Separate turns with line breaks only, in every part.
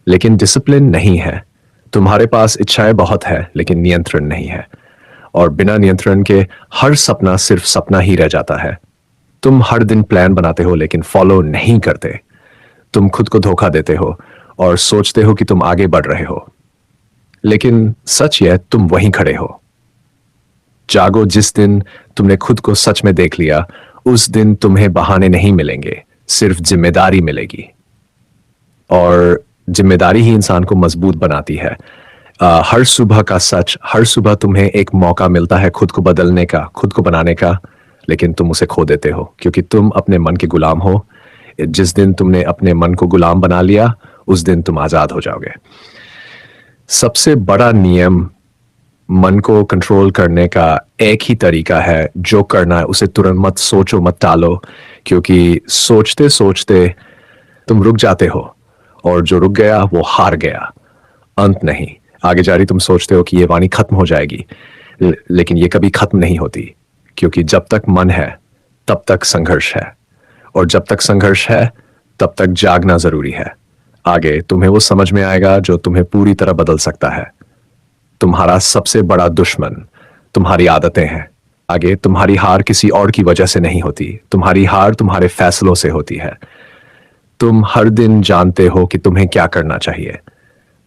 लेकिन डिसिप्लिन नहीं है। तुम्हारे पास इच्छाएं बहुत है लेकिन नियंत्रण नहीं है, और बिना नियंत्रण के हर सपना सिर्फ सपना ही रह जाता है। तुम हर दिन प्लान बनाते हो लेकिन फॉलो नहीं करते। तुम खुद को धोखा देते हो और सोचते हो कि तुम आगे बढ़ रहे हो, लेकिन सच यह तुम वहीं खड़े हो। जागो, जिस दिन तुमने खुद को सच में देख लिया उस दिन तुम्हें बहाने नहीं मिलेंगे, सिर्फ जिम्मेदारी मिलेगी। और जिम्मेदारी ही इंसान को मजबूत बनाती है। हर सुबह का सच, हर सुबह तुम्हें एक मौका मिलता है खुद को बदलने का, खुद को बनाने का, लेकिन तुम उसे खो देते हो क्योंकि तुम अपने मन के गुलाम हो। जिस दिन तुमने अपने मन को गुलाम बना लिया उस दिन तुम आजाद हो जाओगे। सबसे बड़ा नियम मन को कंट्रोल करने का एक ही तरीका है, जो करना है उसे तुरंत मत सोचो, मत टालो, क्योंकि सोचते सोचते तुम रुक जाते हो और जो रुक गया वो हार गया, अंत नहीं। आगे जा रही तुम सोचते हो कि ये वाणी खत्म हो जाएगी, लेकिन ये कभी खत्म नहीं होती, क्योंकि जब तक मन है तब तक संघर्ष है, और जब तक संघर्ष है तब तक जागना जरूरी है। आगे तुम्हें वो समझ में आएगा जो तुम्हें पूरी तरह बदल सकता है। तुम्हारा सबसे बड़ा दुश्मन तुम्हारी आदतें हैं। आगे तुम्हारी हार किसी और की वजह से नहीं होती, तुम्हारी हार तुम्हारे फैसलों से होती है। तुम हर दिन जानते हो कि तुम्हें क्या करना चाहिए,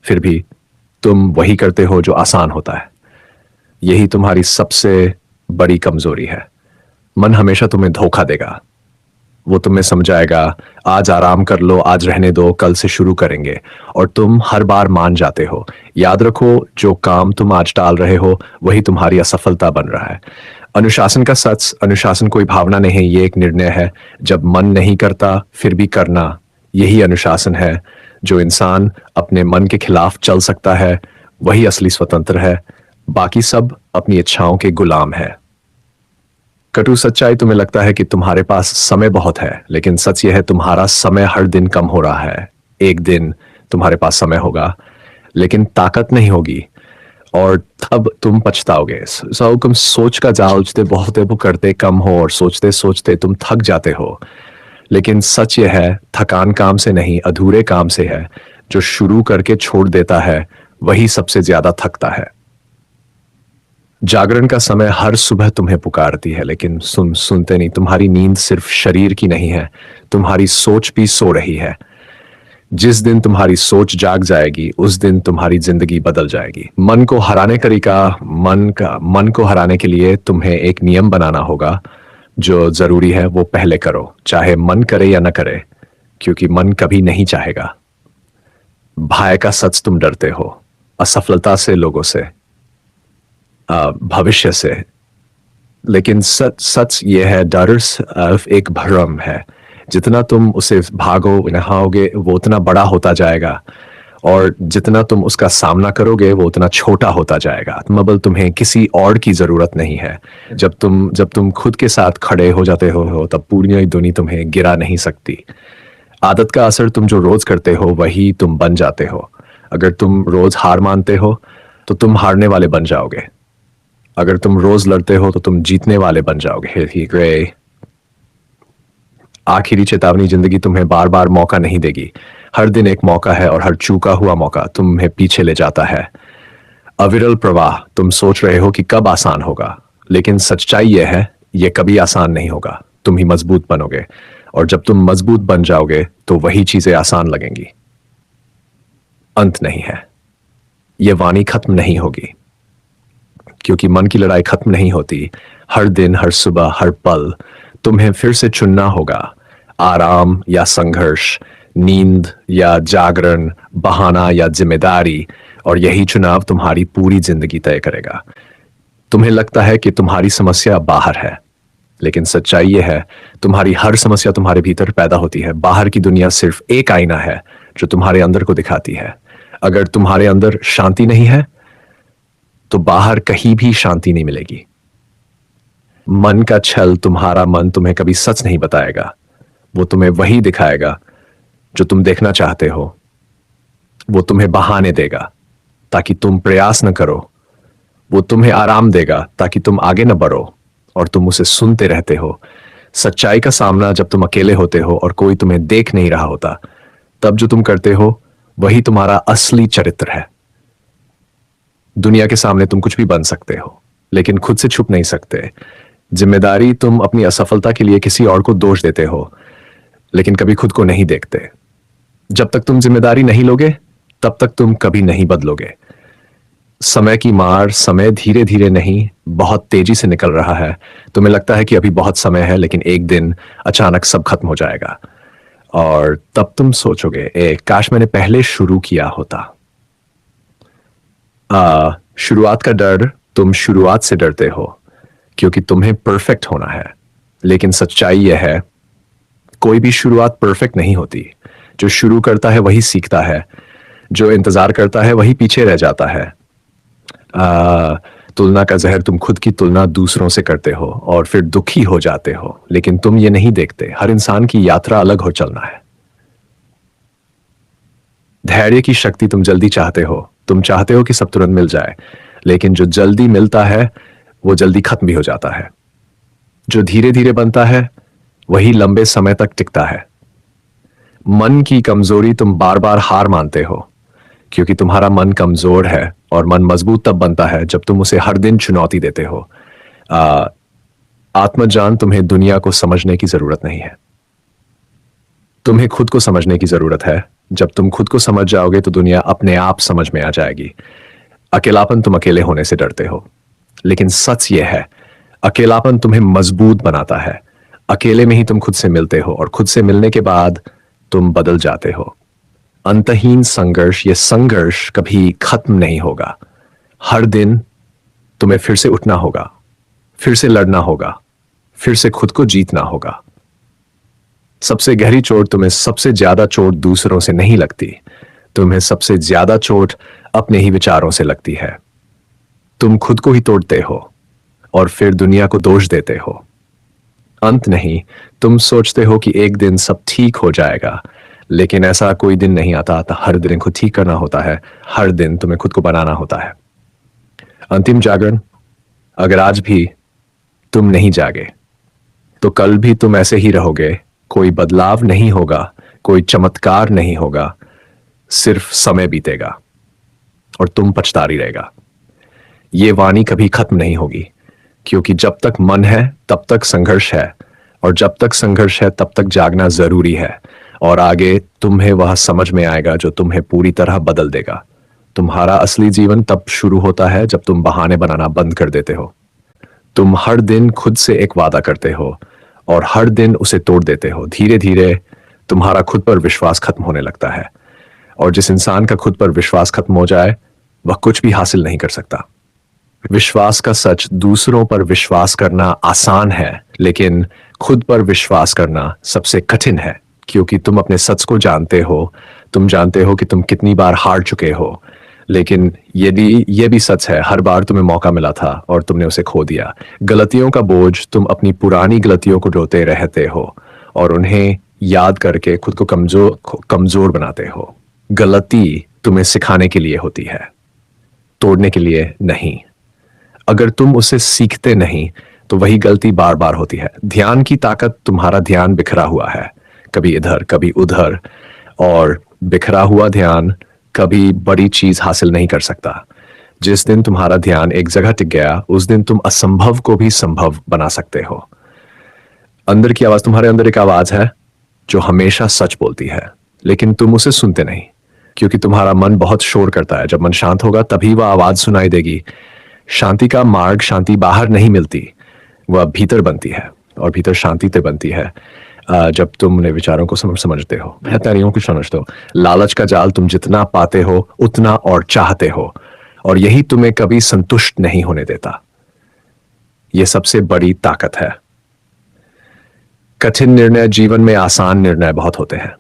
फिर भी तुम वही करते हो जो आसान होता है। यही तुम्हारी सबसे बड़ी कमजोरी है। मन हमेशा तुम्हें धोखा देगा। वो तुम्हें समझाएगा आज आराम कर लो, आज रहने दो, कल से शुरू करेंगे, और तुम हर बार मान जाते हो। याद रखो, जो काम तुम आज टाल रहे हो वही तुम्हारी असफलता बन रहा है। अनुशासन का सच, अनुशासन कोई भावना नहीं, ये एक निर्णय है। जब मन नहीं करता फिर भी करना, यही अनुशासन है। जो इंसान अपने मन के खिलाफ चल सकता है वही असली स्वतंत्र है, बाकी सब अपनी इच्छाओं के गुलाम है। कटु सच्चाई, तुम्हें लगता है कि तुम्हारे पास समय बहुत है, लेकिन सच यह है तुम्हारा समय हर दिन कम हो रहा है। एक दिन तुम्हारे पास समय होगा लेकिन ताकत नहीं होगी, और तब तुम पछताओगे। तुम सोच का जाल बहुत करते कम हो, और सोचते सोचते तुम थक जाते हो। लेकिन सच यह है थकान काम से नहीं, अधूरे काम से है। जो शुरू करके छोड़ देता है वही सबसे ज्यादा थकता है। जागरण का समय हर सुबह तुम्हें पुकारती है, लेकिन सुनते नहीं। तुम्हारी नींद सिर्फ शरीर की नहीं है, तुम्हारी सोच भी सो रही है। जिस दिन तुम्हारी सोच जाग जाएगी उस दिन तुम्हारी जिंदगी बदल जाएगी। मन को हराने का तरीका, मन को हराने के लिए तुम्हें एक नियम बनाना होगा। जो जरूरी है वो पहले करो, चाहे मन करे या न करे, क्योंकि मन कभी नहीं चाहेगा। भय का सच, तुम डरते हो असफलता से, लोगों से, भविष्य से, लेकिन सच ये है डर सिर्फ एक भ्रम है। जितना तुम उसे भागो नहाओगे वो उतना बड़ा होता जाएगा, और जितना तुम उसका सामना करोगे वो उतना छोटा होता जाएगा। मतलब तुम्हें किसी और की जरूरत नहीं है। जब तुम खुद के साथ खड़े हो जाते हो तब पूरी दुनिया तुम्हें गिरा नहीं सकती। आदत का असर, तुम जो रोज करते हो वही तुम बन जाते हो। अगर तुम रोज हार मानते हो तो तुम हारने वाले बन जाओगे। अगर तुम रोज लड़ते हो तो तुम जीतने वाले बन जाओगे। ठीक है। आखिरी चेतावनी, जिंदगी तुम्हें बार बार मौका नहीं देगी। हर दिन एक मौका है, और हर चूका हुआ मौका तुम्हें पीछे ले जाता है। अविरल प्रवाह, तुम सोच रहे हो कि कब आसान होगा, लेकिन सच्चाई यह है यह कभी आसान नहीं होगा। तुम ही मजबूत बनोगे, और जब तुम मजबूत बन जाओगे तो वही चीजें आसान लगेंगी। अंत नहीं है, यह वाणी खत्म नहीं होगी, क्योंकि मन की लड़ाई खत्म नहीं होती। हर दिन, हर सुबह, हर पल तुम्हें फिर से चुनना होगा, आराम या संघर्ष, नींद या जागरण, बहाना या जिम्मेदारी, और यही चुनाव तुम्हारी पूरी जिंदगी तय करेगा। तुम्हें लगता है कि तुम्हारी समस्या बाहर है, लेकिन सच्चाई यह है तुम्हारी हर समस्या तुम्हारे भीतर पैदा होती है। बाहर की दुनिया सिर्फ एक आईना है जो तुम्हारे अंदर को दिखाती है। अगर तुम्हारे अंदर शांति नहीं है तो बाहर कहीं भी शांति नहीं मिलेगी। मन का छल, तुम्हारा मन तुम्हें कभी सच नहीं बताएगा। वो तुम्हें वही दिखाएगा जो तुम देखना चाहते हो। वो तुम्हें बहाने देगा ताकि तुम प्रयास न करो। वो तुम्हें आराम देगा ताकि तुम आगे न बढ़ो, और तुम उसे सुनते रहते हो। सच्चाई का सामना जब तुम अकेले होते हो और कोई तुम्हें देख नहीं रहा होता, तब जो तुम करते हो वही तुम्हारा असली चरित्र है। दुनिया के सामने तुम कुछ भी बन सकते हो, लेकिन खुद से छुप नहीं सकते। जिम्मेदारी, तुम अपनी असफलता के लिए किसी और को दोष देते हो, लेकिन कभी खुद को नहीं देखते। जब तक तुम जिम्मेदारी नहीं लोगे, तब तक तुम कभी नहीं बदलोगे। समय की मार, समय धीरे धीरे नहीं, बहुत तेजी से निकल रहा है। तुम्हें लगता है कि अभी बहुत समय है, लेकिन एक दिन अचानक सब खत्म हो जाएगा और तब तुम सोचोगे, काश मैंने पहले शुरू किया होता। शुरुआत का डर, तुम शुरुआत से डरते हो क्योंकि तुम्हें परफेक्ट होना है। लेकिन सच्चाई यह है, कोई भी शुरुआत परफेक्ट नहीं होती। जो शुरू करता है वही सीखता है, जो इंतजार करता है वही पीछे रह जाता है। तुलना का जहर, तुम खुद की तुलना दूसरों से करते हो और फिर दुखी हो जाते हो, लेकिन तुम ये नहीं देखते हर इंसान की यात्रा अलग हो चलना है। धैर्य की शक्ति, तुम जल्दी चाहते हो, तुम चाहते हो कि सब तुरंत मिल जाए, लेकिन जो जल्दी मिलता है वो जल्दी खत्म भी हो जाता है। जो धीरे धीरे बनता है वही लंबे समय तक टिकता है। मन की कमजोरी, तुम बार बार हार मानते हो क्योंकि तुम्हारा मन कमजोर है, और मन मजबूत तब बनता है जब तुम उसे हर दिन चुनौती देते हो। आत्मज्ञान, तुम्हें दुनिया को समझने की जरूरत नहीं है, तुम्हें खुद को समझने की जरूरत है। जब तुम खुद को समझ जाओगे तो दुनिया अपने आप समझ में आ जाएगी। अकेलापन, तुम अकेले होने से डरते हो, लेकिन सच यह है, अकेलापन तुम्हें मजबूत बनाता है। अकेले में ही तुम खुद से मिलते हो, और खुद से मिलने के बाद तुम बदल जाते हो। अंतहीन संघर्ष, यह संघर्ष कभी खत्म नहीं होगा। हर दिन तुम्हें फिर से उठना होगा, फिर से लड़ना होगा, फिर से खुद को जीतना होगा। सबसे गहरी चोट, तुम्हें सबसे ज्यादा चोट दूसरों से नहीं लगती, तुम्हें सबसे ज्यादा चोट अपने ही विचारों से लगती है। तुम खुद को ही तोड़ते हो और फिर दुनिया को दोष देते हो। अंत नहीं, तुम सोचते हो कि एक दिन सब ठीक हो जाएगा, लेकिन ऐसा कोई दिन नहीं आता। हर दिन खुद ठीक करना होता है, हर दिन तुम्हें खुद को बनाना होता है। अंतिम जागरण, अगर आज भी तुम नहीं जागे तो कल भी तुम ऐसे ही रहोगे। कोई बदलाव नहीं होगा, कोई चमत्कार नहीं होगा, सिर्फ समय बीतेगा और तुम पछतारी रहेगा। ये वाणी कभी खत्म नहीं होगी, क्योंकि जब तक मन है तब तक संघर्ष है, और जब तक संघर्ष है तब तक जागना जरूरी है। और आगे तुम्हें वह समझ में आएगा जो तुम्हें पूरी तरह बदल देगा। तुम्हारा असली जीवन तब शुरू होता है जब तुम बहाने बनाना बंद कर देते हो। तुम हर दिन खुद से एक वादा करते हो और हर दिन उसे तोड़ देते हो। धीरे धीरे तुम्हारा खुद पर विश्वास खत्म होने लगता है, और जिस इंसान का खुद पर विश्वास खत्म हो जाए वह कुछ भी हासिल नहीं कर सकता। विश्वास का सच, दूसरों पर विश्वास करना आसान है, लेकिन खुद पर विश्वास करना सबसे कठिन है, क्योंकि तुम अपने सच को जानते हो। तुम जानते हो कि तुम कितनी बार हार चुके हो, लेकिन ये भी सच है, हर बार तुम्हें मौका मिला था और तुमने उसे खो दिया। गलतियों का बोझ, तुम अपनी पुरानी गलतियों को ढोते रहते हो और उन्हें याद करके खुद को कमजोर बनाते हो। गलती तुम्हें सिखाने के लिए होती है, तोड़ने के लिए नहीं। अगर तुम उसे सीखते नहीं तो वही गलती बार बार होती है। ध्यान की ताकत, तुम्हारा ध्यान बिखरा हुआ है, कभी इधर कभी उधर, और बिखरा हुआ ध्यान कभी बड़ी चीज हासिल नहीं कर सकता। जिस दिन तुम्हारा ध्यान एक जगह टिक गया, उस दिन तुम असंभव को भी संभव बना सकते हो। अंदर की आवाज, तुम्हारे अंदर एक आवाज है जो हमेशा सच बोलती है, लेकिन तुम उसे सुनते नहीं, क्योंकि तुम्हारा मन बहुत शोर करता है। जब मन शांत होगा तभी वह आवाज सुनाई देगी। शांति का मार्ग, शांति बाहर नहीं मिलती, वह भीतर बनती है, और भीतर शांति ते बनती है जब तुम अपने विचारों को समझते हो, बेहतरियों को समझते हो। लालच का जाल, तुम जितना पाते हो उतना और चाहते हो, और यही तुम्हें कभी संतुष्ट नहीं होने देता। यह सबसे बड़ी ताकत है। कठिन निर्णय, जीवन में आसान निर्णय बहुत होते हैं,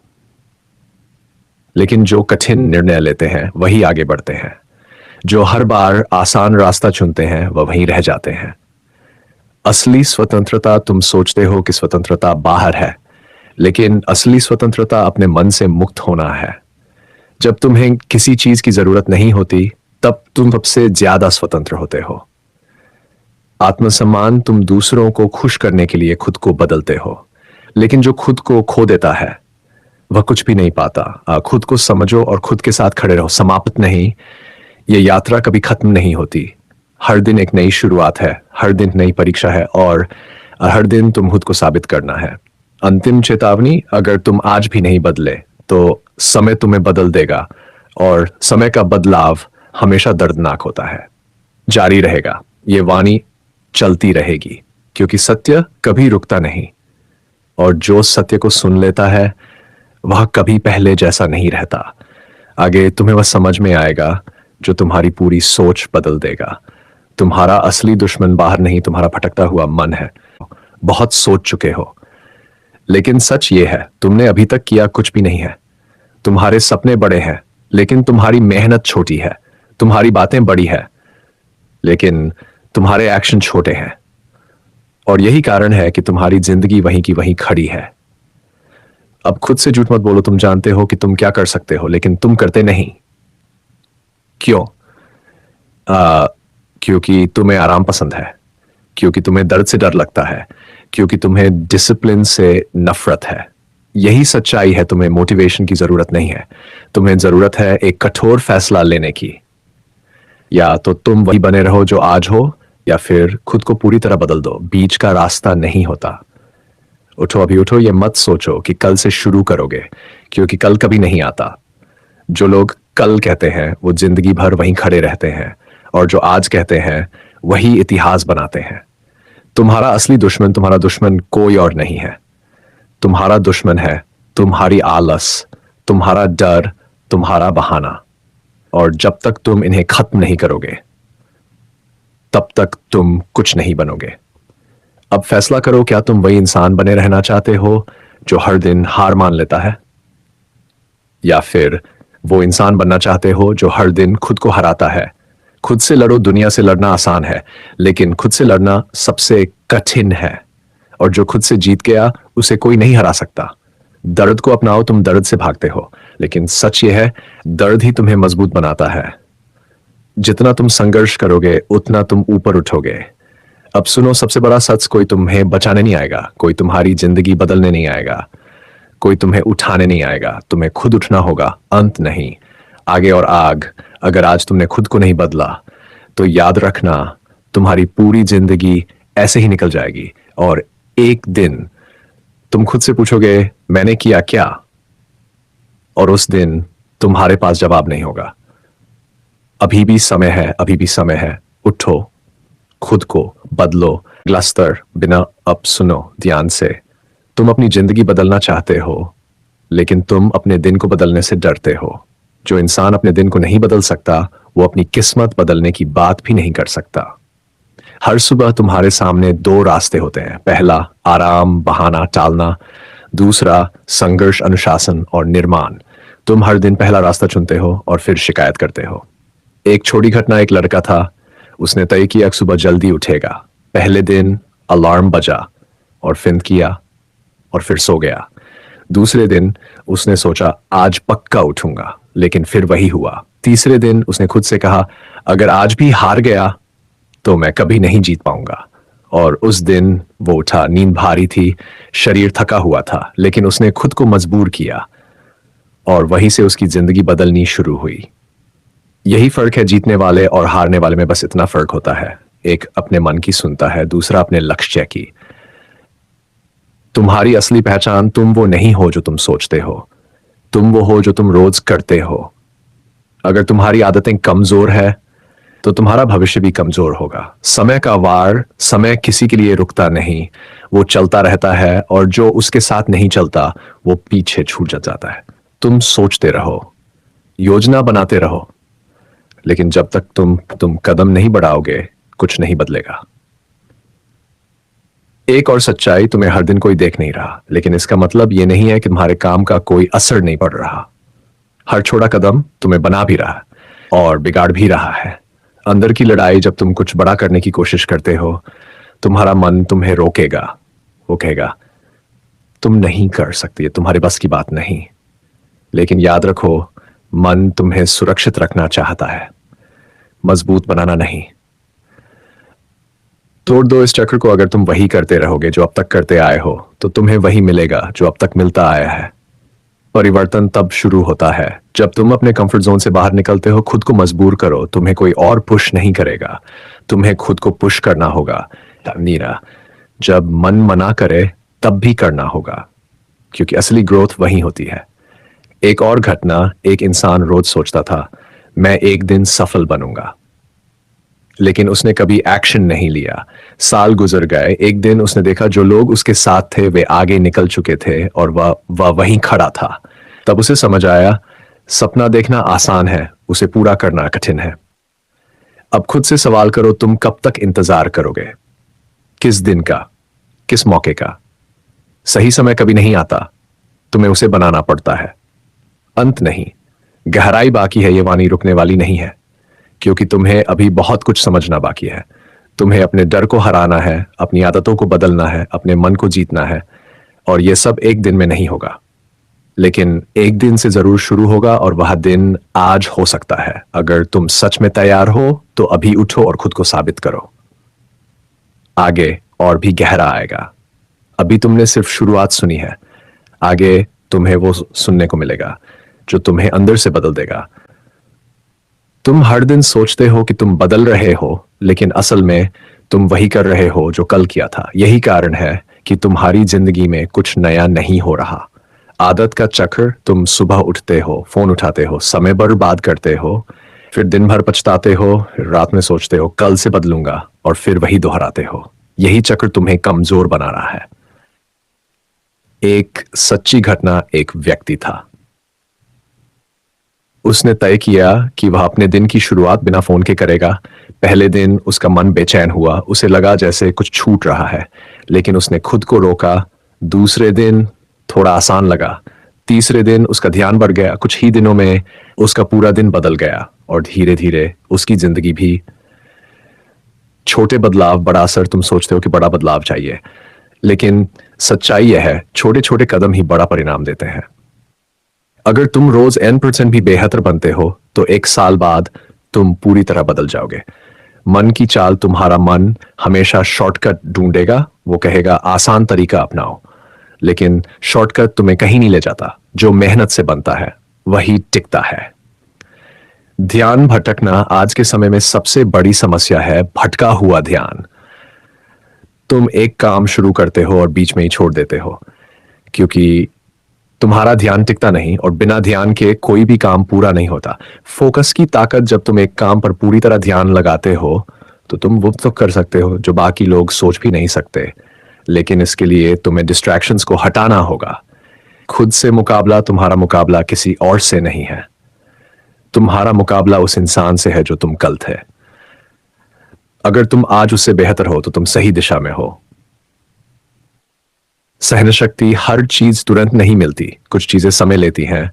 लेकिन जो कठिन निर्णय लेते हैं वही आगे बढ़ते हैं। जो हर बार आसान रास्ता चुनते हैं वह वहीं रह जाते हैं। असली स्वतंत्रता, तुम सोचते हो कि स्वतंत्रता बाहर है, लेकिन असली स्वतंत्रता अपने मन से मुक्त होना है। जब तुम्हें किसी चीज की जरूरत नहीं होती तब तुम सबसे ज्यादा स्वतंत्र होते हो। आत्मसम्मान, तुम दूसरों को खुश करने के लिए खुद को बदलते हो, लेकिन जो खुद को खो देता है वह कुछ भी नहीं पाता। खुद को समझो और खुद के साथ खड़े रहो, समाप्त नहीं। ये यात्रा कभी खत्म नहीं होती। हर दिन एक नई शुरुआत है, हर दिन नई परीक्षा है, और हर दिन तुम खुद को साबित करना है। अंतिम चेतावनी, अगर तुम आज भी नहीं बदले तो समय तुम्हें बदल देगा, और समय का बदलाव हमेशा दर्दनाक होता है। जारी रहेगा, ये वाणी चलती रहेगी, क्योंकि सत्य कभी रुकता नहीं, और जो सत्य को सुन लेता है वह कभी पहले जैसा नहीं रहता। आगे तुम्हें वह समझ में आएगा जो तुम्हारी पूरी सोच बदल देगा। तुम्हारा असली दुश्मन बाहर नहीं, तुम्हारा भटकता हुआ मन है। बहुत सोच चुके हो, लेकिन सच ये है तुमने अभी तक किया कुछ भी नहीं है। तुम्हारे सपने बड़े हैं, लेकिन तुम्हारी मेहनत छोटी है। तुम्हारी बातें बड़ी है, लेकिन तुम्हारे एक्शन छोटे हैं। और यही कारण है कि तुम्हारी जिंदगी वहीं की वहीं खड़ी है। अब खुद से झूठ मत बोलो। तुम जानते हो कि तुम क्या कर सकते हो, लेकिन तुम करते नहीं। क्यों? क्योंकि तुम्हें आराम पसंद है, क्योंकि तुम्हें दर्द से डर लगता है, क्योंकि तुम्हें डिसिप्लिन से नफरत है। यही सच्चाई है। तुम्हें मोटिवेशन की जरूरत नहीं है, तुम्हें जरूरत है एक कठोर फैसला लेने की। या तो तुम वही बने रहो जो आज हो, या फिर खुद को पूरी तरह बदल दो। बीच का रास्ता नहीं होता। उठो, अभी उठो। ये मत सोचो कि कल से शुरू करोगे, क्योंकि कल कभी नहीं आता। जो लोग कल कहते हैं वो जिंदगी भर वहीं खड़े रहते हैं, और जो आज कहते हैं वही इतिहास बनाते हैं। तुम्हारा असली दुश्मन, तुम्हारा दुश्मन कोई और नहीं है। तुम्हारा दुश्मन है तुम्हारी आलस, तुम्हारा डर, तुम्हारा बहाना। और जब तक तुम इन्हें खत्म नहीं करोगे, तब तक तुम कुछ नहीं बनोगे। अब फैसला करो, क्या तुम वही इंसान बने रहना चाहते हो जो हर दिन हार मान लेता है, या फिर वो इंसान बनना चाहते हो जो हर दिन खुद को हराता है? खुद से लड़ो। दुनिया से लड़ना आसान है, लेकिन खुद से लड़ना सबसे कठिन है। और जो खुद से जीत गया उसे कोई नहीं हरा सकता। दर्द को अपनाओ। तुम दर्द से भागते हो, लेकिन सच यह है दर्द ही तुम्हें मजबूत बनाता है। जितना तुम संघर्ष करोगे उतना तुम ऊपर उठोगे। अब सुनो, सबसे बड़ा सच, कोई तुम्हें बचाने नहीं आएगा, कोई तुम्हारी जिंदगी बदलने नहीं आएगा, कोई तुम्हें उठाने नहीं आएगा। तुम्हें खुद उठना होगा, अंत नहीं। आगे और आग। अगर आज तुमने खुद को नहीं बदला तो याद रखना तुम्हारी पूरी जिंदगी ऐसे ही निकल जाएगी। और एक दिन तुम खुद से पूछोगे मैंने किया क्या, और उस दिन तुम्हारे पास जवाब नहीं होगा। अभी भी समय है, अभी भी समय है। उठो, खुद को बदलो। अगला स्तर बिना अब सुनो ध्यान से। तुम अपनी जिंदगी बदलना चाहते हो, लेकिन तुम अपने दिन को बदलने से डरते हो। जो इंसान अपने दिन को नहीं बदल सकता वो अपनी किस्मत बदलने की बात भी नहीं कर सकता। हर सुबह तुम्हारे सामने दो रास्ते होते हैं। पहला आराम, बहाना, टालना। दूसरा संघर्ष, अनुशासन और निर्माण। तुम हर दिन पहला रास्ता चुनते हो और फिर शिकायत करते हो। एक छोटी घटना, एक लड़का था, उसने तय किया कि सुबह जल्दी उठेगा। पहले दिन अलार्म बजा और फिर किया और फिर सो गया। दूसरे दिन उसने सोचा आज पक्का उठूंगा, लेकिन फिर वही हुआ। तीसरे दिन उसने खुद से कहा अगर आज भी हार गया तो मैं कभी नहीं जीत पाऊंगा। और उस दिन वो उठा। नींद भारी थी, शरीर थका हुआ था, लेकिन उसने खुद को मजबूर किया, और वहीं से उसकी जिंदगी बदलनी शुरू हुई। यही फर्क है जीतने वाले और हारने वाले में। बस इतना फर्क होता है, एक अपने मन की सुनता है, दूसरा अपने लक्ष्य की। तुम्हारी असली पहचान तुम वो नहीं हो जो तुम सोचते हो, तुम वो हो जो तुम रोज करते हो। अगर तुम्हारी आदतें कमजोर है तो तुम्हारा भविष्य भी कमजोर होगा। समय का वार, समय किसी के लिए रुकता नहीं, वो चलता रहता है, और जो उसके साथ नहीं चलता वो पीछे छूट जाता है। तुम सोचते रहो, योजना बनाते रहो, लेकिन जब तक तुम कदम नहीं बढ़ाओगे कुछ नहीं बदलेगा। एक और सच्चाई, तुम्हें हर दिन कोई देख नहीं रहा, लेकिन इसका मतलब यह नहीं है कि तुम्हारे काम का कोई असर नहीं पड़ रहा। हर छोटा कदम तुम्हें बना भी रहा है और बिगाड़ भी रहा है। अंदर की लड़ाई, जब तुम कुछ बड़ा करने की कोशिश करते हो, तुम्हारा मन तुम्हें रोकेगा। वो कहेगा तुम नहीं कर सकती, तुम्हारे बस की बात नहीं। लेकिन याद रखो, मन तुम्हें सुरक्षित रखना चाहता है, मजबूत बनाना नहीं। तोड़ दो इस चक्र को। अगर तुम वही करते रहोगे जो अब तक करते आए हो, तो तुम्हें वही मिलेगा जो अब तक मिलता आया है। परिवर्तन तब शुरू होता है जब तुम अपने कंफर्ट जोन से बाहर निकलते हो। खुद को मजबूर करो, तुम्हें कोई और पुश नहीं करेगा, तुम्हें खुद को पुश करना होगा। नीरा, जब मन मना करे तब भी करना होगा, क्योंकि असली ग्रोथ वहीं होती है। एक और घटना, एक इंसान रोज सोचता था मैं एक दिन सफल बनूंगा, लेकिन उसने कभी एक्शन नहीं लिया। साल गुजर गए, एक दिन उसने देखा जो लोग उसके साथ थे वे आगे निकल चुके थे और वह वहीं खड़ा था। तब उसे समझ आया सपना देखना आसान है, उसे पूरा करना कठिन है। अब खुद से सवाल करो, तुम कब तक इंतजार करोगे? किस दिन का, किस मौके का? सही समय कभी नहीं आता, तुम्हें उसे बनाना पड़ता है। अंत नहीं, गहराई बाकी है। ये वाणी रुकने वाली नहीं है, क्योंकि तुम्हें अभी बहुत कुछ समझना बाकी है। तुम्हें अपने डर को हराना है, अपनी आदतों को बदलना है, अपने मन को जीतना है, और यह सब एक दिन में नहीं होगा, लेकिन एक दिन से जरूर शुरू होगा, और वह दिन आज हो सकता है। अगर तुम सच में तैयार हो तो अभी उठो और खुद को साबित करो। आगे और भी गहरा आएगा। अभी तुमने सिर्फ शुरुआत सुनी है, आगे तुम्हें वो सुनने को मिलेगा जो तुम्हें अंदर से बदल देगा। तुम हर दिन सोचते हो कि तुम बदल रहे हो, लेकिन असल में तुम वही कर रहे हो जो कल किया था। यही कारण है कि तुम्हारी जिंदगी में कुछ नया नहीं हो रहा। आदत का चक्र, तुम सुबह उठते हो, फोन उठाते हो, समय बर्बाद करते हो, फिर दिन भर पछताते हो, रात में सोचते हो कल से बदलूंगा, और फिर वही दोहराते हो। यही चक्र तुम्हें कमजोर बना रहा है। एक सच्ची घटना, एक व्यक्ति था। उसने तय किया कि वह अपने दिन की शुरुआत बिना फोन के करेगा। पहले दिन उसका मन बेचैन हुआ, उसे लगा जैसे कुछ छूट रहा है, लेकिन उसने खुद को रोका। दूसरे दिन थोड़ा आसान लगा, तीसरे दिन उसका ध्यान बढ़ गया। कुछ ही दिनों में उसका पूरा दिन बदल गया, और धीरे धीरे उसकी जिंदगी भी। छोटे बदलाव, बड़ा असर। तुम सोचते हो कि बड़ा बदलाव चाहिए, लेकिन सच्चाई यह है छोटे छोटे कदम ही बड़ा परिणाम देते हैं। अगर तुम रोज N% भी बेहतर बनते हो तो एक साल बाद तुम पूरी तरह बदल जाओगे। मन की चाल, तुम्हारा मन हमेशा शॉर्टकट ढूंढेगा। वो कहेगा आसान तरीका अपनाओ, लेकिन शॉर्टकट तुम्हें कहीं नहीं ले जाता। जो मेहनत से बनता है वही टिकता है। ध्यान भटकना आज के समय में सबसे बड़ी समस्या है, भटका हुआ ध्यान। तुम एक काम शुरू करते हो और बीच में ही छोड़ देते हो, क्योंकि तुम्हारा ध्यान टिकता नहीं, और बिना ध्यान के कोई भी काम पूरा नहीं होता। फोकस की ताकत, जब तुम एक काम पर पूरी तरह ध्यान लगाते हो तो तुम वो तो कर सकते हो जो बाकी लोग सोच भी नहीं सकते, लेकिन इसके लिए तुम्हें डिस्ट्रैक्शंस को हटाना होगा। खुद से मुकाबला, तुम्हारा मुकाबला किसी और से नहीं है। तुम्हारा मुकाबला उस इंसान से है जो तुम कल थे। अगर तुम आज उससे बेहतर हो तो तुम सही दिशा में हो। सहन शक्ति, हर चीज तुरंत नहीं मिलती, कुछ चीजें समय लेती हैं,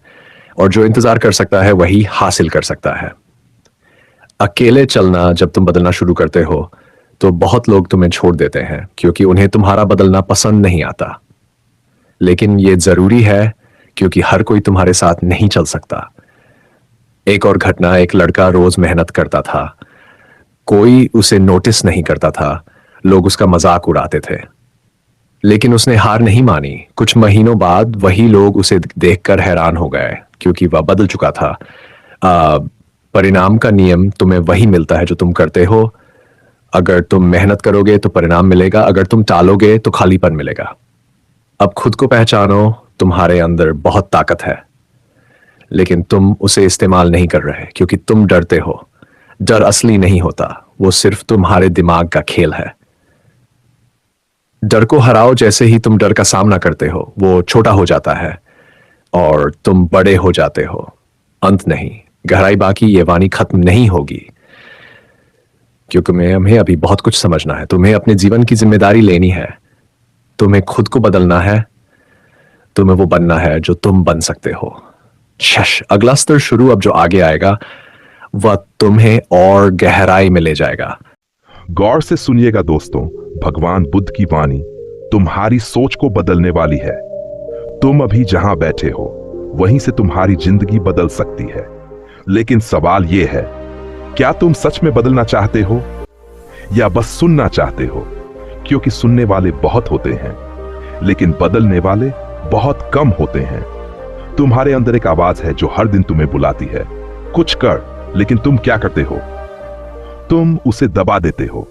और जो इंतजार कर सकता है वही हासिल कर सकता है। अकेले चलना, जब तुम बदलना शुरू करते हो तो बहुत लोग तुम्हें छोड़ देते हैं, क्योंकि उन्हें तुम्हारा बदलना पसंद नहीं आता। लेकिन यह जरूरी है, क्योंकि हर कोई तुम्हारे साथ नहीं चल सकता। एक और घटना, एक लड़का रोज मेहनत करता था, कोई उसे नोटिस नहीं करता था, लोग उसका मजाक उड़ाते थे, लेकिन उसने हार नहीं मानी। कुछ महीनों बाद वही लोग उसे देखकर हैरान हो गए, क्योंकि वह बदल चुका था। परिणाम का नियम, तुम्हें वही मिलता है जो तुम करते हो। अगर तुम मेहनत करोगे तो परिणाम मिलेगा, अगर तुम टालोगे तो खालीपन मिलेगा। अब खुद को पहचानो, तुम्हारे अंदर बहुत ताकत है, लेकिन तुम उसे इस्तेमाल नहीं कर रहे, क्योंकि तुम डरते हो। डर असली नहीं होता, वो सिर्फ तुम्हारे दिमाग का खेल है। डर को हराओ, जैसे ही तुम डर का सामना करते हो वो छोटा हो जाता है और तुम बड़े हो जाते हो। अंत नहीं, गहराई बाकी। ये वाणी खत्म नहीं होगी, क्योंकि हमें अभी बहुत कुछ समझना है। तुम्हें अपने जीवन की जिम्मेदारी लेनी है, तुम्हें खुद को बदलना है, तुम्हें वो बनना है जो तुम बन सकते हो। अगला स्तर शुरू, अब जो आगे आएगा वह तुम्हें और गहराई में ले जाएगा।
गौर से सुनिएगा दोस्तों, भगवान बुद्ध की वाणी तुम्हारी सोच को बदलने वाली है। तुम अभी जहां बैठे हो वहीं से तुम्हारी जिंदगी बदल सकती है। लेकिन सवाल यह है, क्या तुम सच में बदलना चाहते हो या बस सुनना चाहते हो? क्योंकि सुनने वाले बहुत होते हैं, लेकिन बदलने वाले बहुत कम होते हैं। तुम्हारे अंदर एक आवाज है जो हर दिन तुम्हें बुलाती है, कुछ कर, लेकिन तुम क्या करते हो? तुम उसे दबा देते हो,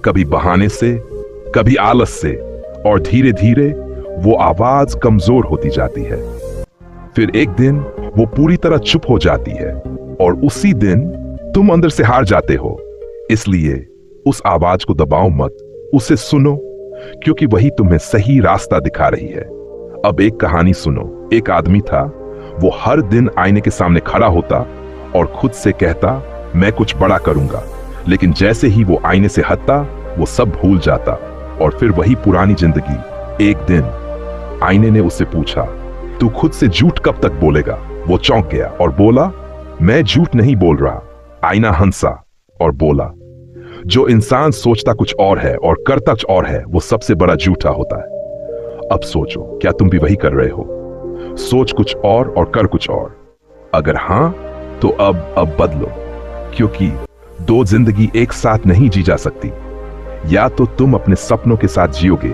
कभी बहाने से, कभी आलस से, और धीरे धीरे वो आवाज कमजोर होती जाती है। फिर एक दिन वो पूरी तरह चुप हो जाती है और उसी दिन तुम अंदर से हार जाते हो। इसलिए उस आवाज को दबाओ मत, उसे सुनो, क्योंकि वही तुम्हें सही रास्ता दिखा रही है। अब एक कहानी सुनो। एक आदमी था, वो हर दिन आईने के सामने खड़ा होता और खुद से कहता, मैं कुछ बड़ा करूंगा, लेकिन जैसे ही वो आईने से हटता वो सब भूल जाता और फिर वही पुरानी जिंदगी। एक दिन आईने ने उससे पूछा, तू खुद से झूठ कब तक बोलेगा? वो चौंक गया और बोला, मैं झूठ नहीं बोल रहा। आईना हंसा और बोला, जो इंसान सोचता कुछ और है और करता कुछ और है, वो सबसे बड़ा झूठा होता है। अब सोचो, क्या तुम भी वही कर रहे हो? सोच कुछ और कर कुछ और। अगर हां, तो अब बदलो, क्योंकि दो जिंदगी एक साथ नहीं जी जा सकती। या तो तुम अपने सपनों के साथ जियोगे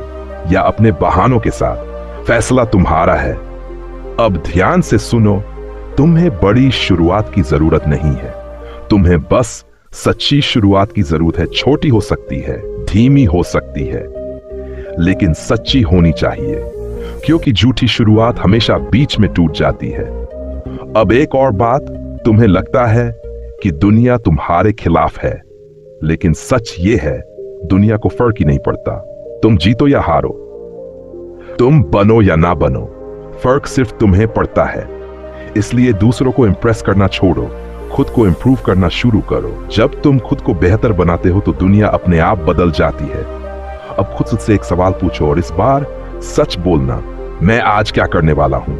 या अपने बहानों के साथ। फैसला तुम्हारा है। अब ध्यान से सुनो, तुम्हें बड़ी शुरुआत की जरूरत नहीं है, तुम्हें बस सच्ची शुरुआत की जरूरत है। छोटी हो सकती है, धीमी हो सकती है, लेकिन सच्ची होनी चाहिए, क्योंकि झूठी शुरुआत हमेशा बीच में टूट जाती है। अब एक और बात, तुम्हें लगता है कि दुनिया तुम्हारे खिलाफ है, लेकिन सच ये है, दुनिया को फर्क ही नहीं पड़ता। तुम जीतो या हारो, तुम बनो या ना बनो, फर्क सिर्फ तुम्हें पड़ता है। इसलिए दूसरों को इंप्रेस करना छोड़ो, खुद को इंप्रूव करना शुरू करो। जब तुम खुद को बेहतर बनाते हो तो दुनिया अपने आप बदल जाती है। अब खुद से एक सवाल पूछो और इस बार सच बोलना, मैं आज क्या करने वाला हूं,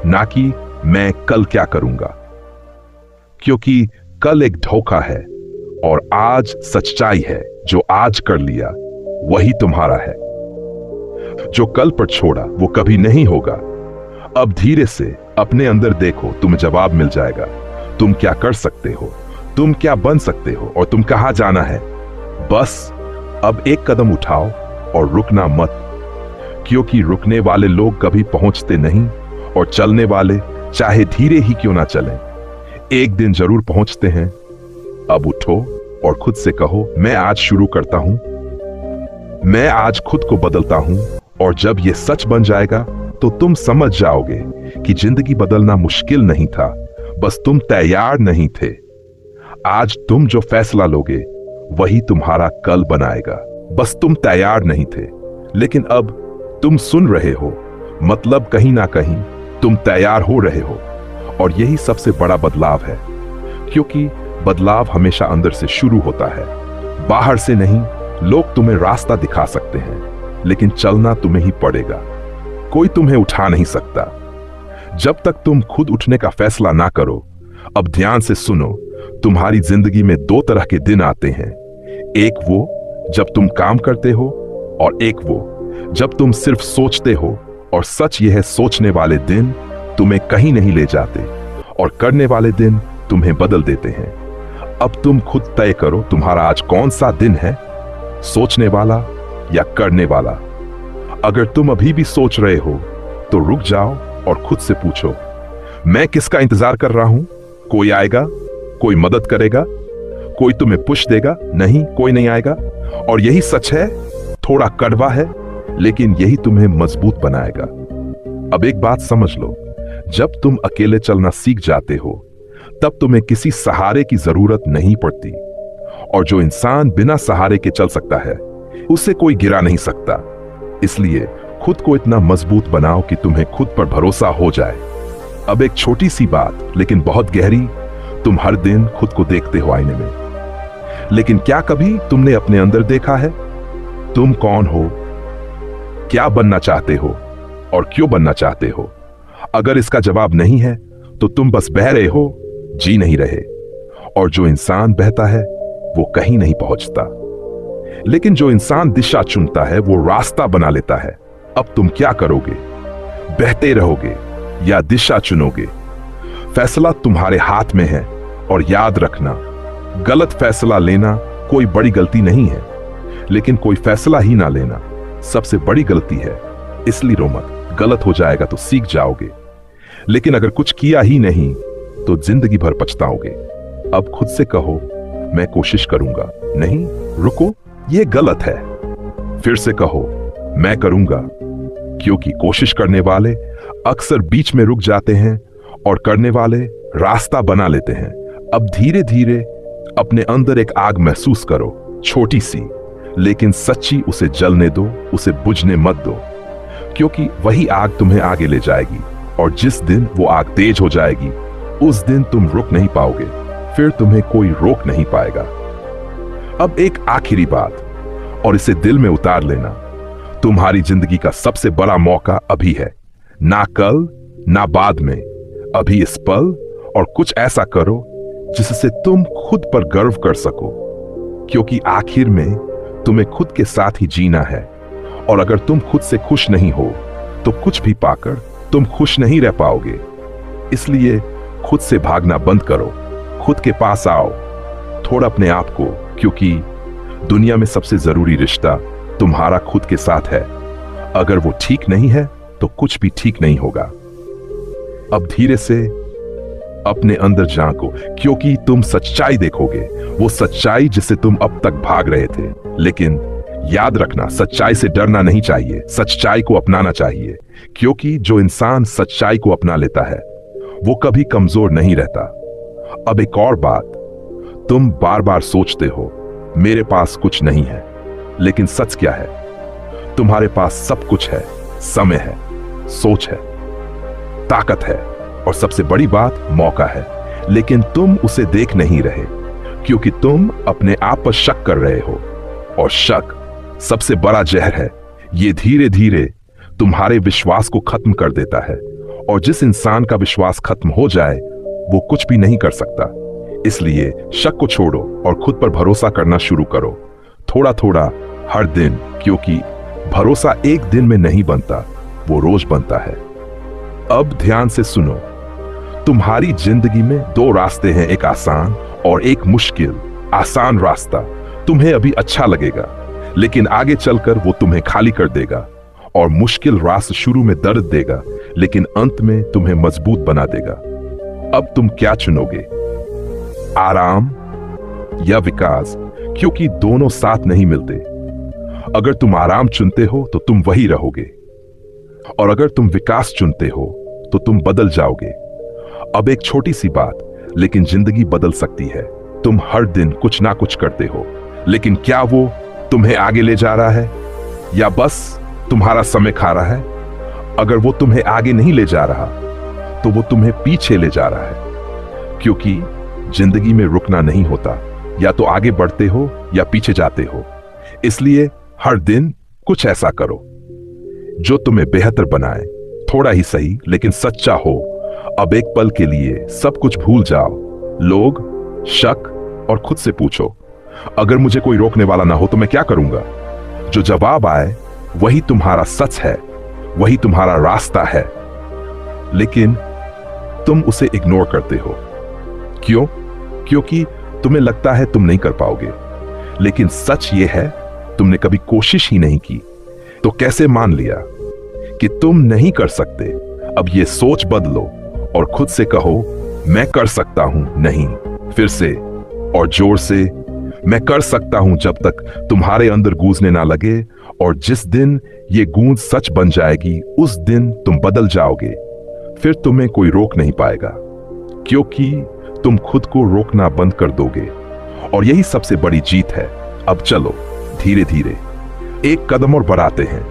ना कि मैं कल क्या करूंगा। क्योंकि कल एक धोखा है और आज सच्चाई है। जो आज कर लिया वही तुम्हारा है, जो कल पर छोड़ा वो कभी नहीं होगा। अब धीरे से अपने अंदर देखो, तुम्हें जवाब मिल जाएगा। तुम क्या कर सकते हो, तुम क्या बन सकते हो और तुम कहां जाना है। बस अब एक कदम उठाओ और रुकना मत, क्योंकि रुकने वाले लोग कभी पहुंचते नहीं और चलने वाले चाहे धीरे ही क्यों ना चलें, एक दिन जरूर पहुंचते हैं। अब उठो और खुद से कहो, मैं आज शुरू करता हूं, मैं आज खुद को बदलता हूं। और जब यह सच बन जाएगा तो तुम समझ जाओगे कि जिंदगी बदलना मुश्किल नहीं था, बस तुम तैयार नहीं थे। आज तुम जो फैसला लोगे वही तुम्हारा कल बनाएगा, बस तुम तैयार नहीं थे। लेकिन अब तुम सुन रहे हो, मतलब कहीं ना कहीं तुम तैयार हो रहे हो। और यही सबसे बड़ा बदलाव है, क्योंकि बदलाव हमेशा अंदर से शुरू होता है, बाहर से नहीं। लोग तुम्हें रास्ता दिखा सकते हैं, लेकिन चलना तुम्हें ही पड़ेगा। कोई तुम्हें उठा नहीं सकता जब तक तुम खुद उठने का फैसला ना करो। अब ध्यान से सुनो, तुम्हारी जिंदगी में दो तरह के दिन आते हैं, एक वो जब तुम काम करते हो और एक वो जब तुम सिर्फ सोचते हो। और सच यह है, सोचने वाले दिन तुम्हें कहीं नहीं ले जाते और करने वाले दिन तुम्हें बदल देते हैं। अब तुम खुद तय करो, तुम्हारा आज कौन सा दिन है, सोचने वाला या करने वाला। अगर तुम अभी भी सोच रहे हो तो रुक जाओ और खुद से पूछो, मैं किसका इंतजार कर रहा हूं? कोई आएगा, कोई मदद करेगा, कोई तुम्हें पुश देगा? नहीं, कोई नहीं आएगा। और यही सच है, थोड़ा कड़वा है, लेकिन यही तुम्हें मजबूत बनाएगा। अब एक बात समझ लो, जब तुम अकेले चलना सीख जाते हो तब तुम्हें किसी सहारे की जरूरत नहीं पड़ती। और जो इंसान बिना सहारे के चल सकता है उसे कोई गिरा नहीं सकता। इसलिए खुद को इतना मजबूत बनाओ कि तुम्हें खुद पर भरोसा हो जाए। अब एक छोटी सी बात लेकिन बहुत गहरी, तुम हर दिन खुद को देखते हो आईने में, लेकिन क्या कभी तुमने अपने अंदर देखा है तुम कौन हो, क्या बनना चाहते हो और क्यों बनना चाहते हो? अगर इसका जवाब नहीं है तो तुम बस बह रहे हो, जी नहीं रहे। और जो इंसान बहता है वो कहीं नहीं पहुंचता, लेकिन जो इंसान दिशा चुनता है वो रास्ता बना लेता है। अब तुम क्या करोगे, बहते रहोगे या दिशा चुनोगे? फैसला तुम्हारे हाथ में है। और याद रखना, गलत फैसला लेना कोई बड़ी गलती नहीं है, लेकिन कोई फैसला ही ना लेना सबसे बड़ी गलती है। इसलिए रो मत, गलत हो जाएगा तो सीख जाओगे, लेकिन अगर कुछ किया ही नहीं तो जिंदगी भर पछताओगे। अब खुद से कहो, मैं कोशिश करूंगा। नहीं, रुको, यह गलत है। फिर से कहो, मैं करूंगा। क्योंकि कोशिश करने वाले अक्सर बीच में रुक जाते हैं और करने वाले रास्ता बना लेते हैं। अब धीरे धीरे अपने अंदर एक आग महसूस करो, छोटी सी लेकिन सच्ची। उसे जलने दो, उसे बुझने मत दो, क्योंकि वही आग तुम्हें आगे ले जाएगी। और जिस दिन वो आग तेज हो जाएगी, उस दिन तुम रुक नहीं पाओगे, फिर तुम्हें कोई रोक नहीं पाएगा। अब एक आखिरी बात, और इसे दिल में उतार लेना, तुम्हारी जिंदगी का सबसे बड़ा मौका अभी है, ना कल ना बाद में। अभी इस पल, और कुछ ऐसा करो जिससे तुम खुद पर गर्व कर सको, क्योंकि आखिर में तुम्हें खुद के साथ ही जीना है। और अगर तुम खुद से खुश नहीं हो तो कुछ भी पाकर तुम खुश नहीं रह पाओगे। इसलिए खुद से भागना बंद करो, खुद के पास आओ थोड़ा अपने आप को, क्योंकि दुनिया में सबसे जरूरी रिश्ता तुम्हारा खुद के साथ है। अगर वो ठीक नहीं है तो कुछ भी ठीक नहीं होगा। अब धीरे से अपने अंदर झांको, क्योंकि तुम सच्चाई देखोगे, वो सच्चाई जिससे तुम अब तक भाग रहे थे। लेकिन याद रखना, सच्चाई से डरना नहीं चाहिए, सच्चाई को अपनाना चाहिए, क्योंकि जो इंसान सच्चाई को अपना लेता है वो कभी कमजोर नहीं रहता। अब एक और बात, तुम बार बार सोचते हो मेरे पास कुछ नहीं है, लेकिन सच क्या है? तुम्हारे पास सब कुछ है। समय है, सोच है, ताकत है, और सबसे बड़ी बात मौका है। लेकिन तुम उसे देख नहीं रहे, क्योंकि तुम अपने आप पर शक कर रहे हो, और शक सबसे बड़ा जहर है। ये धीरे धीरे तुम्हारे विश्वास को खत्म कर देता है, और जिस इंसान का विश्वास खत्म हो जाए वो कुछ भी नहीं कर सकता। इसलिए शक को छोड़ो और खुद पर भरोसा करना शुरू करो, थोड़ा थोड़ा, हर दिन, क्योंकि भरोसा एक दिन में नहीं बनता, वो रोज बनता है। अब ध्यान से सुनो, तुम्हारी जिंदगी में दो रास्ते हैं, एक आसान और एक मुश्किल। आसान रास्ता तुम्हें अभी अच्छा लगेगा, लेकिन आगे चलकर वो तुम्हें खाली कर देगा। और मुश्किल रास्ता शुरू में दर्द देगा, लेकिन अंत में तुम्हें मजबूत बना देगा। अब तुम क्या चुनोगे, आराम या विकास? क्योंकि दोनों साथ नहीं मिलते। अगर तुम आराम चुनते हो तो तुम वही रहोगे, और अगर तुम विकास चुनते हो तो तुम बदल जाओगे। अब एक छोटी सी बात, लेकिन जिंदगी बदल सकती है। तुम हर दिन कुछ ना कुछ करते हो, लेकिन क्या वो तुम्हें आगे ले जा रहा है या बस तुम्हारा समय खा रहा है? अगर वो तुम्हें आगे नहीं ले जा रहा तो वो तुम्हें पीछे ले जा रहा है, क्योंकि जिंदगी में रुकना नहीं होता, या तो आगे बढ़ते हो या पीछे जाते हो। इसलिए हर दिन कुछ ऐसा करो जो तुम्हें बेहतर बनाए, थोड़ा ही सही लेकिन सच्चा हो। अब एक पल के लिए सब कुछ भूल जाओ, लोग, शक, और खुद से पूछो, अगर मुझे कोई रोकने वाला ना हो तो मैं क्या करूंगा? जो जवाब आए वही तुम्हारा सच है, वही तुम्हारा रास्ता है। लेकिन तुम उसे इग्नोर करते हो। क्यों? क्योंकि तुम्हें लगता है तुम नहीं कर पाओगे, लेकिन सच ये है तुमने कभी कोशिश ही नहीं की। तो कैसे मान लिया कि तुम नहीं कर सकते? अब ये सोच बदलो और खुद से कहो, मैं कर सकता हूं। नहीं, फिर से और जोर से, मैं कर सकता हूं, जब तक तुम्हारे अंदर गूंजने ना लगे। और जिस दिन ये गूंज सच बन जाएगी, उस दिन तुम बदल जाओगे। फिर तुम्हें कोई रोक नहीं पाएगा, क्योंकि तुम खुद को रोकना बंद कर दोगे। और यही सबसे बड़ी जीत है। अब चलो धीरे धीरे एक कदम और बढ़ाते हैं,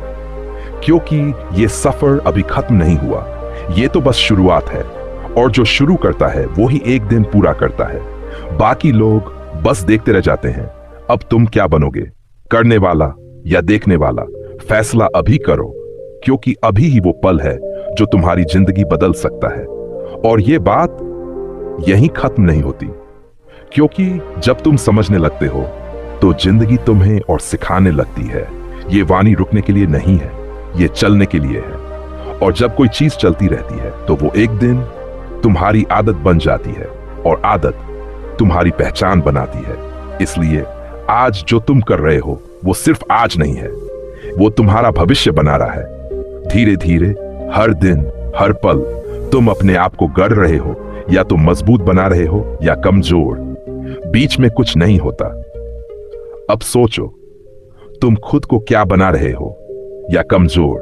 क्योंकि ये सफर अभी खत्म नहीं हुआ, ये तो बस शुरुआत है। और जो शुरू करता है वो ही एक दिन पूरा करता है, बाकी लोग बस देखते रह जाते हैं। अब तुम क्या बनोगे, करने वाला या देखने वाला? फैसला अभी करो, क्योंकि अभी ही वो पल है जो तुम्हारी जिंदगी बदल सकता है। और ये बात यहीं खत्म नहीं होती, क्योंकि जब तुम समझने लगते हो तो जिंदगी तुम्हें और सिखाने लगती है। ये वाणी रुकने के लिए नहीं है, ये चलने के लिए है। और जब कोई चीज चलती रहती है तो वो एक दिन तुम्हारी आदत बन जाती है, और आदत तुम्हारी पहचान बनाती है। इसलिए आज जो तुम कर रहे हो वो सिर्फ आज नहीं है, वो तुम्हारा भविष्य बना रहा है। धीरे धीरे, हर दिन, हर पल तुम अपने आप को गढ़ रहे हो, या तो मजबूत बना रहे हो या कमजोर। बीच में कुछ नहीं होता। अब सोचो, तुम खुद को क्या बना रहे हो, या कमजोर?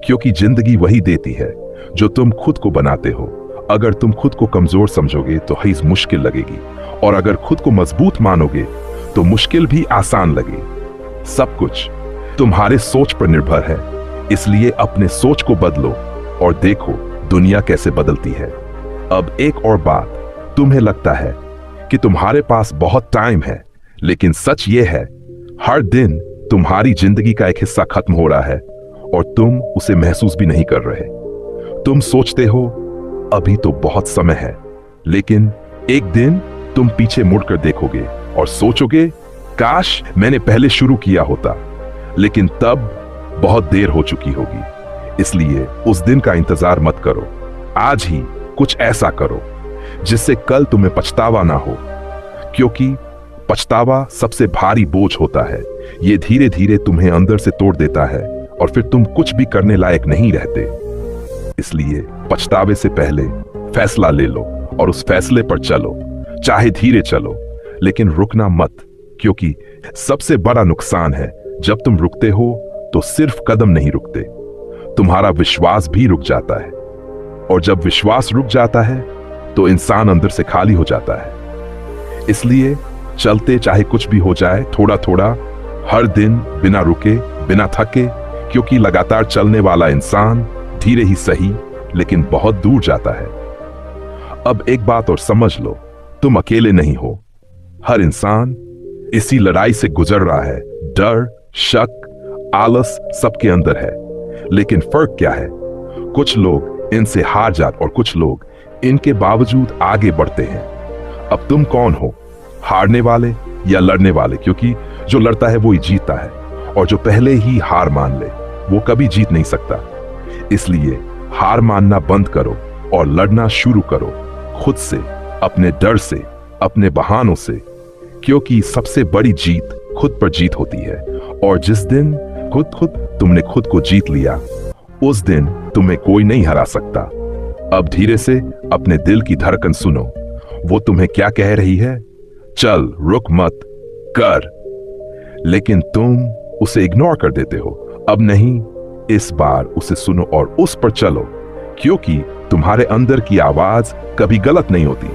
क्योंकि जिंदगी वही देती है जो तुम खुद को बनाते हो। अगर तुम खुद को कमजोर समझोगे तो हईज मुश्किल लगेगी, और अगर खुद को मजबूत मानोगे तो मुश्किल भी आसान लगेगी। सब कुछ तुम्हारे सोच पर निर्भर है, इसलिए अपने सोच को बदलो और देखो दुनिया कैसे बदलती है। अब एक और बात, तुम्हें लगता है कि तुम्हारे पास बहुत टाइम है, लेकिन सच ये है हर दिन तुम्हारी जिंदगी का एक हिस्सा खत्म हो रहा है और तुम उसे महसूस भी नहीं कर रहे। तुम सोचते हो अभी तो बहुत समय है, लेकिन एक दिन तुम पीछे मुड़कर देखोगे और सोचोगे काश मैंने पहले शुरू किया होता, लेकिन तब बहुत देर हो चुकी होगी। इसलिए उस दिन का इंतजार मत करो, आज ही कुछ ऐसा करो जिससे कल तुम्हें पछतावा ना हो, क्योंकि पछतावा सबसे भारी बोझ होता है। ये धीरे धीरे तुम्हें अंदर से तोड़ देता है और फिर तुम कुछ भी करने लायक नहीं रहते। इसलिए पछतावे से पहले फैसला ले लो और उस फैसले पर चलो, चाहे धीरे चलो, लेकिन रुकना मत, क्योंकि सबसे बड़ा नुकसान है जब तुम रुकते हो तो सिर्फ कदम नहीं रुकते, तुम्हारा विश्वास भी रुक जाता है। और जब विश्वास रुक जाता है तो इंसान अंदर से खाली हो जाता है। इसलिए चलते चाहे कुछ भी हो जाए, थोड़ा थोड़ा, हर दिन, बिना रुके, बिना थके, क्योंकि लगातार चलने वाला इंसान धीरे ही सही लेकिन बहुत दूर जाता है। अब एक बात और समझ लो, तुम अकेले नहीं हो। हर इंसान इसी लड़ाई से गुजर रहा है। डर, शक, आलस सबके अंदर है, लेकिन फर्क क्या है? कुछ लोग इनसे हार जाते और कुछ लोग इनके बावजूद आगे बढ़ते हैं। अब तुम कौन हो, हारने वाले या लड़ने वाले? क्योंकि जो लड़ता है वो ही जीतता है, और जो पहले ही हार मान ले वो कभी जीत नहीं सकता। इसलिए हार मानना बंद करो और लड़ना शुरू करो, खुद से, अपने डर से, अपने बहानों से, क्योंकि सबसे बड़ी जीत खुद पर जीत होती है। और जिस दिन तुमने खुद को जीत लिया, उस दिन तुम्हें कोई नहीं हरा सकता। अब धीरे से अपने दिल की धड़कन सुनो, वो तुम्हें क्या कह रही है। चल, रुक मत, कर। लेकिन तुम उसे इग्नोर कर देते हो। अब नहीं, इस बार उसे सुनो और उस पर चलो, क्योंकि तुम्हारे अंदर की आवाज कभी गलत नहीं होती।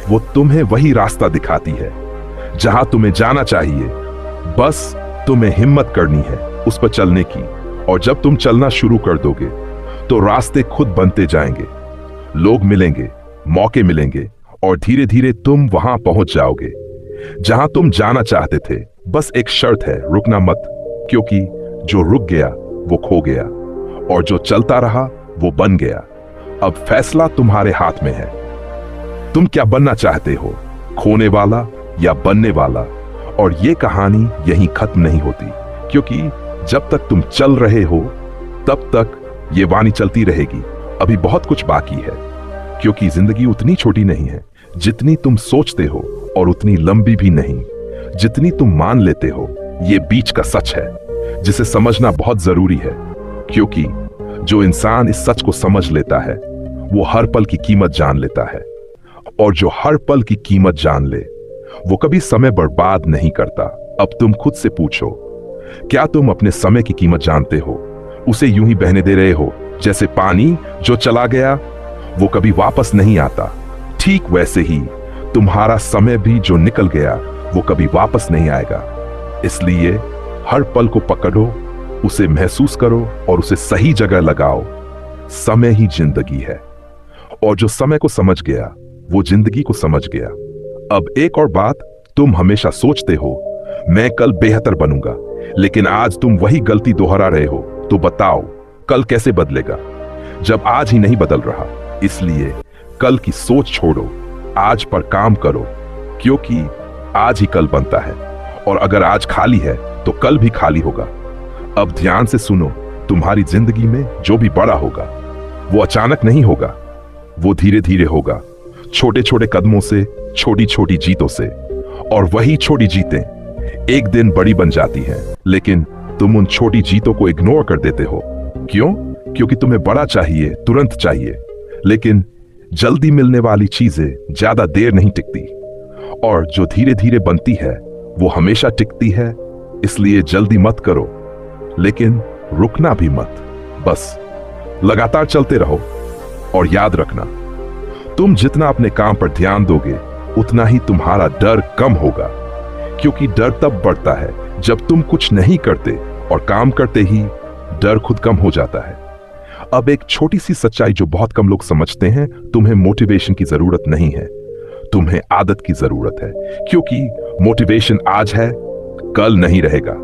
वो तुम्हें वही रास्ता दिखाती है जहां तुम्हें जाना चाहिए। बस तुम्हें हिम्मत करनी है उस पर चलने की, और जब तुम चलना शुरू कर दोगे तो रास्ते खुद बनते जाएंगे, लोग मिलेंगे, मौके मिलेंगे, और धीरे धीरे तुम वहां पहुंच जाओगे जहां तुम जाना चाहते थे। बस एक शर्त है, रुकना मत, क्योंकि जो रुक गया वो खो गया, और जो चलता रहा वो बन गया। अब फैसला तुम्हारे हाथ में है। तुम क्या बनना चाहते हो, खोने वाला या बनने वाला? और ये कहानी यहीं खत्म नहीं होती, क्योंकि जब तक तुम चल रहे हो तब तक ये वाणी चलती रहेगी। अभी बहुत कुछ बाकी है, क्योंकि जिंदगी उतनी छोटी नहीं है जितनी तुम सोचते हो, और उतनी लंबी भी नहीं जितनी तुम मान लेते हो। ये बीच का सच है जिसे समझना बहुत जरूरी है, क्योंकि जो इंसान इस सच को समझ लेता है वो हर पल की कीमत जान लेता है, और जो हर पल की कीमत जान ले वो कभी समय बर्बाद नहीं करता। अब तुम खुद से पूछो, क्या तुम अपने समय की कीमत जानते हो? उसे यूं ही बहने दे रहे हो जैसे पानी जो चला गया वो कभी वापस नहीं आता। ठीक वैसे ही तुम्हारा समय भी जो निकल गया वो कभी वापस नहीं आएगा। इसलिए हर पल को पकड़ो, उसे महसूस करो और उसे सही जगह लगाओ। समय ही जिंदगी है, और जो समय को समझ गया वो जिंदगी को समझ गया। अब एक और बात, तुम हमेशा सोचते हो मैं कल बेहतर बनूंगा, लेकिन आज तुम वही गलती दोहरा रहे हो। तो बताओ कल कैसे बदलेगा जब आज ही नहीं बदल रहा? इसलिए कल की सोच छोड़ो, आज पर काम करो, क्योंकि आज ही कल बनता है, और अगर आज खाली है तो कल भी खाली होगा। अब ध्यान से सुनो, तुम्हारी जिंदगी में जो भी बड़ा होगा वो अचानक नहीं होगा, वो धीरे धीरे होगा, छोटे छोटे कदमों से, छोटी छोटी जीतों से। और वही छोटी जीतें एक दिन बड़ी बन जाती हैं, लेकिन तुम उन छोटी जीतों को इग्नोर कर देते हो। क्यों? क्योंकि तुम्हें बड़ा चाहिए, तुरंत चाहिए। लेकिन जल्दी मिलने वाली चीजें ज्यादा देर नहीं टिकती, और जो धीरे धीरे बनती है वो हमेशा टिकती है। इसलिए जल्दी मत करो, लेकिन रुकना भी मत। बस लगातार चलते रहो, और याद रखना, तुम जितना अपने काम पर ध्यान दोगे उतना ही तुम्हारा डर कम होगा, क्योंकि डर तब बढ़ता है जब तुम कुछ नहीं करते, और काम करते ही डर खुद कम हो जाता है। अब एक छोटी सी सच्चाई जो बहुत कम लोग समझते हैं, तुम्हें मोटिवेशन की जरूरत नहीं है, तुम्हें आदत की जरूरत है। क्योंकि मोटिवेशन आज है, कल नहीं रहेगा,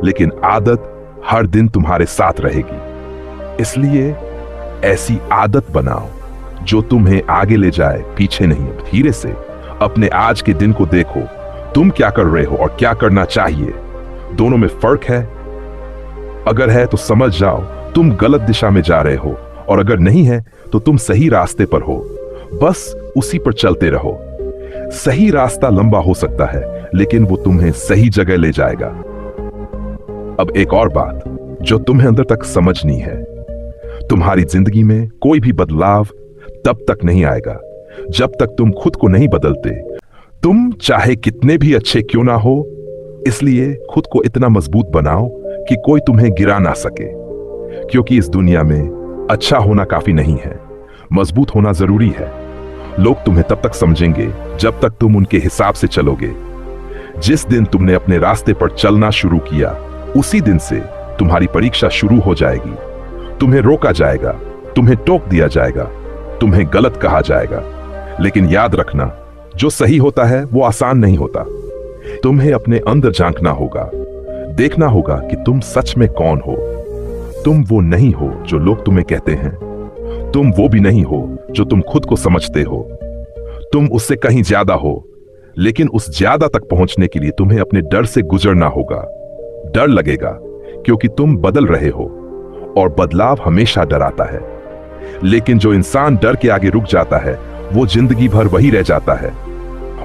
लेकिन आदत हर दिन तुम्हारे साथ रहेगी। इसलिए ऐसी आदत बनाओ जो तुम्हें आगे ले जाए, पीछे नहीं। धीरे से अपने आज के दिन को देखो, तुम क्या कर रहे हो और क्या करना चाहिए, दोनों में फर्क है। अगर है तो समझ जाओ तुम गलत दिशा में जा रहे हो, और अगर नहीं है तो तुम सही रास्ते पर हो। बस उसी पर चलते रहो। सही रास्ता लंबा हो सकता है, लेकिन वो तुम्हें सही जगह ले जाएगा। अब एक और बात जो तुम्हें अंदर तक समझनी है, तुम्हारी जिंदगी में कोई भी बदलाव तब तक नहीं आएगा जब तक तुम खुद को नहीं बदलते। तुम चाहे कितने भी अच्छे क्यों ना हो, इसलिए खुद को इतना मजबूत बनाओ कि कोई तुम्हें गिरा ना सके। क्योंकि इस दुनिया में अच्छा होना काफी नहीं है, मजबूत होना जरूरी है। लोग तुम्हें तब तक समझेंगे जब तक तुम उनके हिसाब से चलोगे। जिस दिन तुमने अपने रास्ते पर चलना शुरू किया, उसी दिन से तुम्हारी परीक्षा शुरू हो जाएगी। तुम्हें रोका जाएगा, तुम्हें टोक दिया जाएगा, तुम्हें गलत कहा जाएगा, लेकिन याद रखना, जो सही होता है वो आसान नहीं होता। तुम्हें अपने अंदर झांकना होगा, देखना होगा कि तुम सच में कौन हो। तुम वो नहीं हो जो लोग तुम्हें कहते हैं, तुम वो भी नहीं हो जो तुम खुद को समझते हो। तुम उससे कहीं ज्यादा हो, लेकिन उस ज्यादा तक पहुंचने के लिए तुम्हें अपने डर से गुजरना होगा। डर लगेगा क्योंकि तुम बदल रहे हो, और बदलाव हमेशा डराता है। लेकिन जो इंसान डर के आगे रुक जाता है वो जिंदगी भर वही रह जाता है,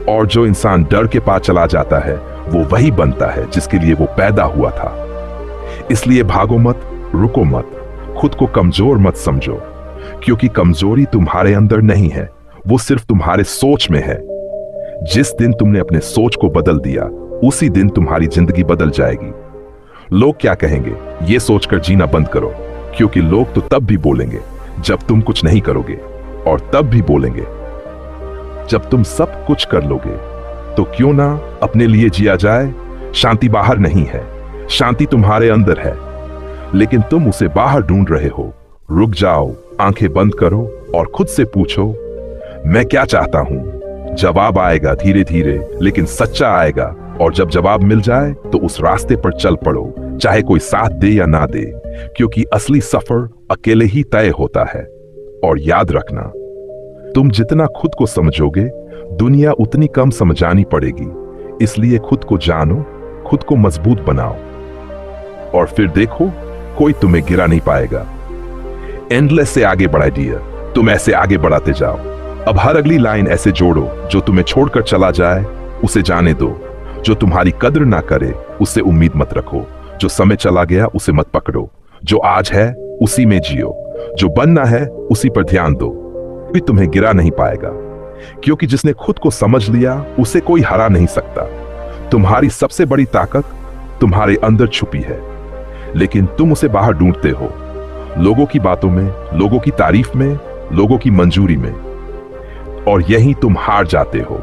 और जो इंसान डर के पास चला जाता है वो वही बनता है जिसके लिए वो पैदा हुआ था। इसलिए भागो मत, रुको मत, खुद को कमजोर मत समझो, क्योंकि कमजोरी तुम्हारे अंदर नहीं है, वो सिर्फ तुम्हारे सोच में है। जिस दिन तुमने अपने सोच को बदल दिया, उसी दिन तुम्हारी जिंदगी बदल जाएगी। लोग क्या कहेंगे ये सोचकर जीना बंद करो, क्योंकि लोग तो तब भी बोलेंगे जब तुम कुछ नहीं करोगे, और तब भी बोलेंगे जब तुम सब कुछ कर लोगे। तो क्यों ना अपने लिए जिया जाए। शांति बाहर नहीं है, शांति तुम्हारे अंदर है, लेकिन तुम उसे बाहर ढूंढ रहे हो। रुक जाओ, आंखें बंद करो और खुद से पूछो, मैं क्या चाहता हूं। जवाब आएगा धीरे धीरे, लेकिन सच्चा आएगा, और जब जवाब मिल जाए तो उस रास्ते पर चल पड़ो, चाहे कोई साथ दे या ना दे, क्योंकि असली सफर अकेले ही तय होता है। और याद रखना, तुम जितना खुद को समझोगे, दुनिया उतनी कम समझानी पड़ेगी। इसलिए खुद को जानो, खुद को मजबूत बनाओ, और फिर देखो कोई तुम्हें गिरा नहीं पाएगा। एंडलेस से आगे बढ़ा डियर, तुम ऐसे आगे बढ़ाते जाओ। अब हर अगली लाइन ऐसे जोड़ो, जो तुम्हें छोड़कर चला जाए उसे जाने दो, जो तुम्हारी कद्र ना करे उससे उम्मीद मत रखो, जो समय चला गया उसे मत पकड़ो, जो आज है उसी में जियो, जो बनना है उसी पर ध्यान दो। कोई तुम्हें गिरा नहीं पाएगा, क्योंकि जिसने खुद को समझ लिया उसे कोई हरा नहीं सकता। तुम्हारी सबसे बड़ी ताकत तुम्हारे अंदर छुपी है, लेकिन तुम उसे बाहर ढूंढते हो, लोगों की बातों में, लोगों की तारीफ में, लोगों की मंजूरी में, और यही तुम हार जाते हो।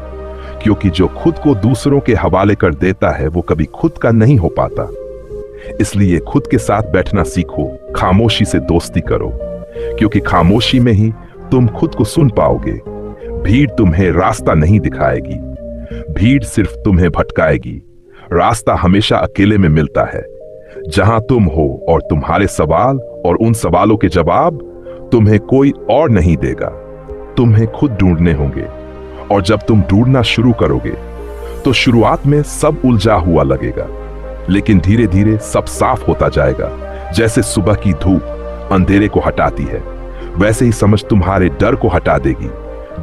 क्योंकि जो खुद को दूसरों के हवाले कर देता है वो कभी खुद का नहीं हो पाता। इसलिए खुद के साथ बैठना सीखो, खामोशी से दोस्ती करो, क्योंकि खामोशी में ही तुम खुद को सुन पाओगे। भीड़ तुम्हें रास्ता नहीं दिखाएगी, भीड़ सिर्फ तुम्हें भटकाएगी। रास्ता हमेशा अकेले में मिलता है, जहां तुम हो, और तुम्हारे सवाल और उन सवालों के जवाब तुम्हें कोई और नहीं देगा। तुम्हें खुद ढूंढने होंगे, और जब तुम ढूंढना शुरू करोगे तो शुरुआत में सब उलझा हुआ लगेगा, लेकिन धीरे धीरे सब साफ होता जाएगा। जैसे सुबह की धूप अंधेरे को हटाती है, वैसे ही समझ तुम्हारे डर को हटा देगी।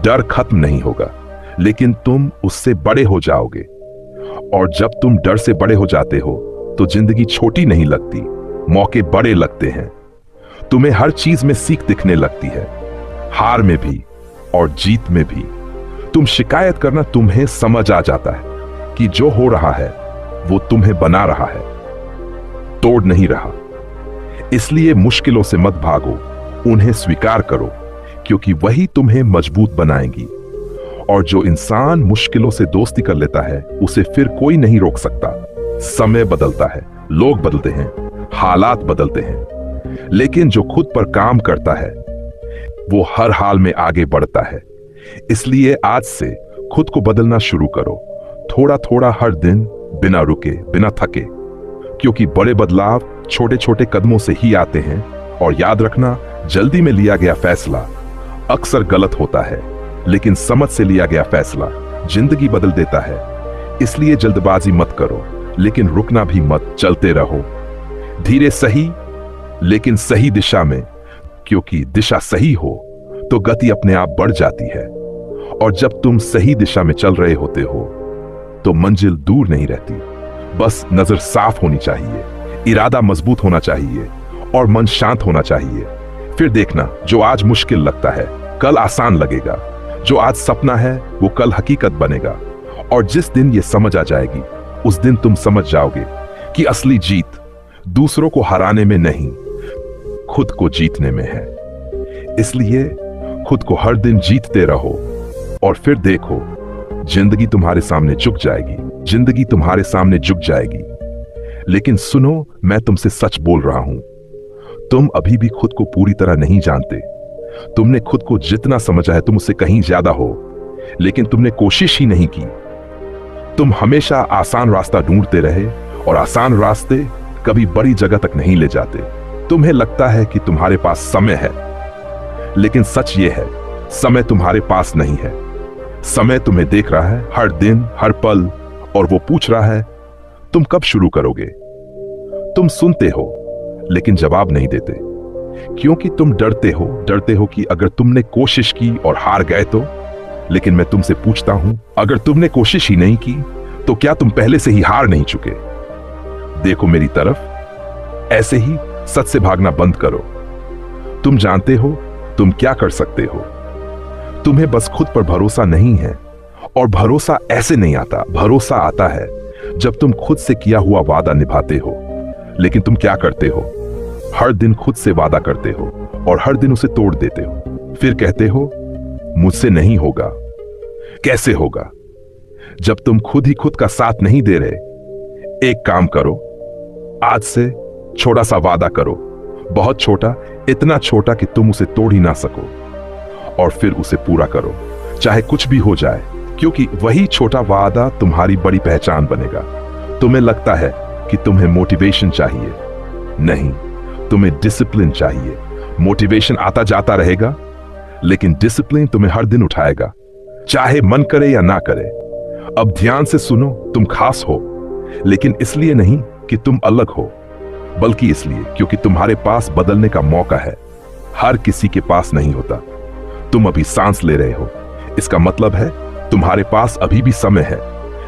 डर खत्म नहीं होगा, लेकिन तुम उससे बड़े हो जाओगे, और जब तुम डर से बड़े हो जाते हो तो जिंदगी छोटी नहीं लगती, मौके बड़े लगते हैं। तुम्हें हर चीज में सीख दिखने लगती है। हार में भी और जीत में भी। तुम शिकायत करना तुम्हें समझ आ जाता है कि जो हो रहा है वो तुम्हें बना रहा है, तोड़ नहीं रहा। इसलिए मुश्किलों से मत भागो, उन्हें स्वीकार करो, क्योंकि वही तुम्हें मजबूत बनाएंगी। और जो इंसान मुश्किलों से दोस्ती कर लेता है उसे फिर कोई नहीं रोक सकता। समय बदलता है, लोग बदलते हैं, हालात बदलते हैं, लेकिन जो खुद पर काम करता है वो हर हाल में आगे बढ़ता है। इसलिए आज से खुद को बदलना शुरू करो, थोड़ा थोड़ा हर दिन, बिना रुके, बिना थके, क्योंकि बड़े बदलाव छोटे छोटे कदमों से ही आते हैं। और याद रखना, जल्दी में लिया गया फैसला अक्सर गलत होता है, लेकिन समझ से लिया गया फैसला जिंदगी बदल देता है। इसलिए जल्दबाजी मत करो, लेकिन रुकना भी मत, चलते रहो धीरे, सही लेकिन सही दिशा में, क्योंकि दिशा सही हो तो गति अपने आप बढ़ जाती है। और जब तुम सही दिशा में चल रहे होते हो तो मंजिल दूर नहीं रहती। बस नजर साफ होनी चाहिए, इरादा मजबूत होना चाहिए और मन शांत होना चाहिए। फिर देखना, जो आज मुश्किल लगता है कल आसान लगेगा। जो आज सपना है वो कल हकीकत बनेगा। और जिस दिन ये समझ आ जाएगी उस दिन तुम समझ जाओगे कि असली जीत दूसरों को हराने में नहीं, खुद को जीतने में है। इसलिए खुद को हर दिन जीतते रहो और फिर देखो, जिंदगी तुम्हारे सामने झुक जाएगी, जिंदगी तुम्हारे सामने झुक जाएगी। लेकिन सुनो, मैं तुमसे सच बोल रहा हूं, तुम अभी भी खुद को पूरी तरह नहीं जानते। तुमने खुद को जितना समझा है तुम उससे कहीं ज्यादा हो, लेकिन तुमने कोशिश ही नहीं की। तुम हमेशा आसान रास्ता ढूंढते रहे और आसान रास्ते कभी बड़ी जगह तक नहीं ले जाते। तुम्हें लगता है कि तुम्हारे पास समय है, लेकिन सच ये है, समय तुम्हारे पास नहीं है। समय तुम्हें देख रहा है हर दिन, हर पल, और वो पूछ रहा है तुम कब शुरू करोगे। तुम सुनते हो लेकिन जवाब नहीं देते, क्योंकि तुम डरते हो कि अगर तुमने कोशिश की और हार गए तो। लेकिन मैं तुमसे पूछता हूं, अगर तुमने कोशिश ही नहीं की तो क्या तुम पहले से ही हार नहीं चुके? देखो मेरी तरफ, ऐसे ही सच से भागना बंद करो। तुम जानते हो तुम क्या कर सकते हो। तुम्हें बस खुद पर भरोसा नहीं है, और भरोसा ऐसे नहीं आता। भरोसा आता है जब तुम खुद से किया हुआ वादा निभाते हो। लेकिन तुम क्या करते हो? हर दिन खुद से वादा करते हो और हर दिन उसे तोड़ देते हो। फिर कहते हो मुझसे नहीं होगा। कैसे होगा जब तुम खुद ही खुद का साथ नहीं दे रहे? एक काम करो, आज से छोटा सा वादा करो, बहुत छोटा, इतना छोटा कि तुम उसे तोड़ ही ना सको, और फिर उसे पूरा करो, चाहे कुछ भी हो जाए, क्योंकि वही छोटा वादा तुम्हारी बड़ी पहचान बनेगा। तुम्हें लगता है कि तुम्हें मोटिवेशन चाहिए, नहीं, तुम्हें डिसिप्लिन चाहिए। मोटिवेशन आता जाता रहेगा, लेकिन डिसिप्लिन तुम्हें हर दिन उठाएगा, चाहे मन करे या ना करे। अब ध्यान से सुनो, तुम खास हो, लेकिन इसलिए नहीं कि तुम अलग हो, बल्कि इसलिए क्योंकि तुम्हारे पास बदलने का मौका है। हर किसी के पास नहीं होता। तुम अभी सांस ले रहे हो, इसका मतलब है तुम्हारे पास अभी भी समय है,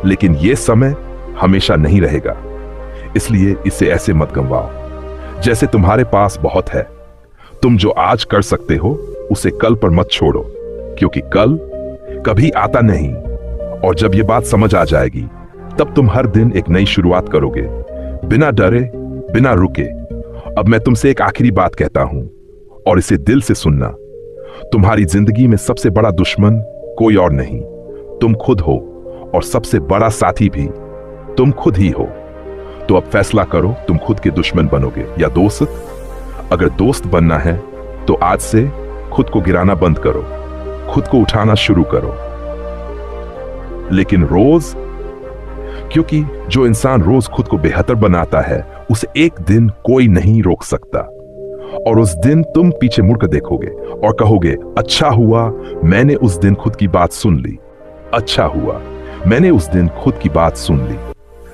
लेकिन यह समय हमेशा नहीं रहेगा। इसलिए इसे ऐसे मत गंवाओ जैसे तुम्हारे पास बहुत है। तुम जो आज कर सकते हो उसे कल पर मत छोड़ो, क्योंकि कल कभी आता नहीं। और जब ये बात समझ आ जाएगी तब तुम हर दिन एक नई शुरुआत करोगे, बिना डरे, बिना रुके। अब मैं तुमसे एक आखिरी बात कहता हूं और इसे दिल से सुनना। तुम्हारी जिंदगी में सबसे बड़ा दुश्मन कोई और नहीं, तुम खुद हो, और सबसे बड़ा साथी भी तुम खुद ही हो। तो अब फैसला करो, तुम खुद के दुश्मन बनोगे या दोस्त। अगर दोस्त बनना है तो आज से खुद को गिराना बंद करो, खुद को उठाना शुरू करो, लेकिन रोज, क्योंकि जो इंसान रोज खुद को बेहतर बनाता है उसे एक दिन कोई नहीं रोक सकता। और उस दिन तुम पीछे मुड़कर देखोगे और कहोगे, अच्छा हुआ मैंने उस दिन खुद की बात सुन ली, अच्छा हुआ मैंने उस दिन खुद की बात सुन ली।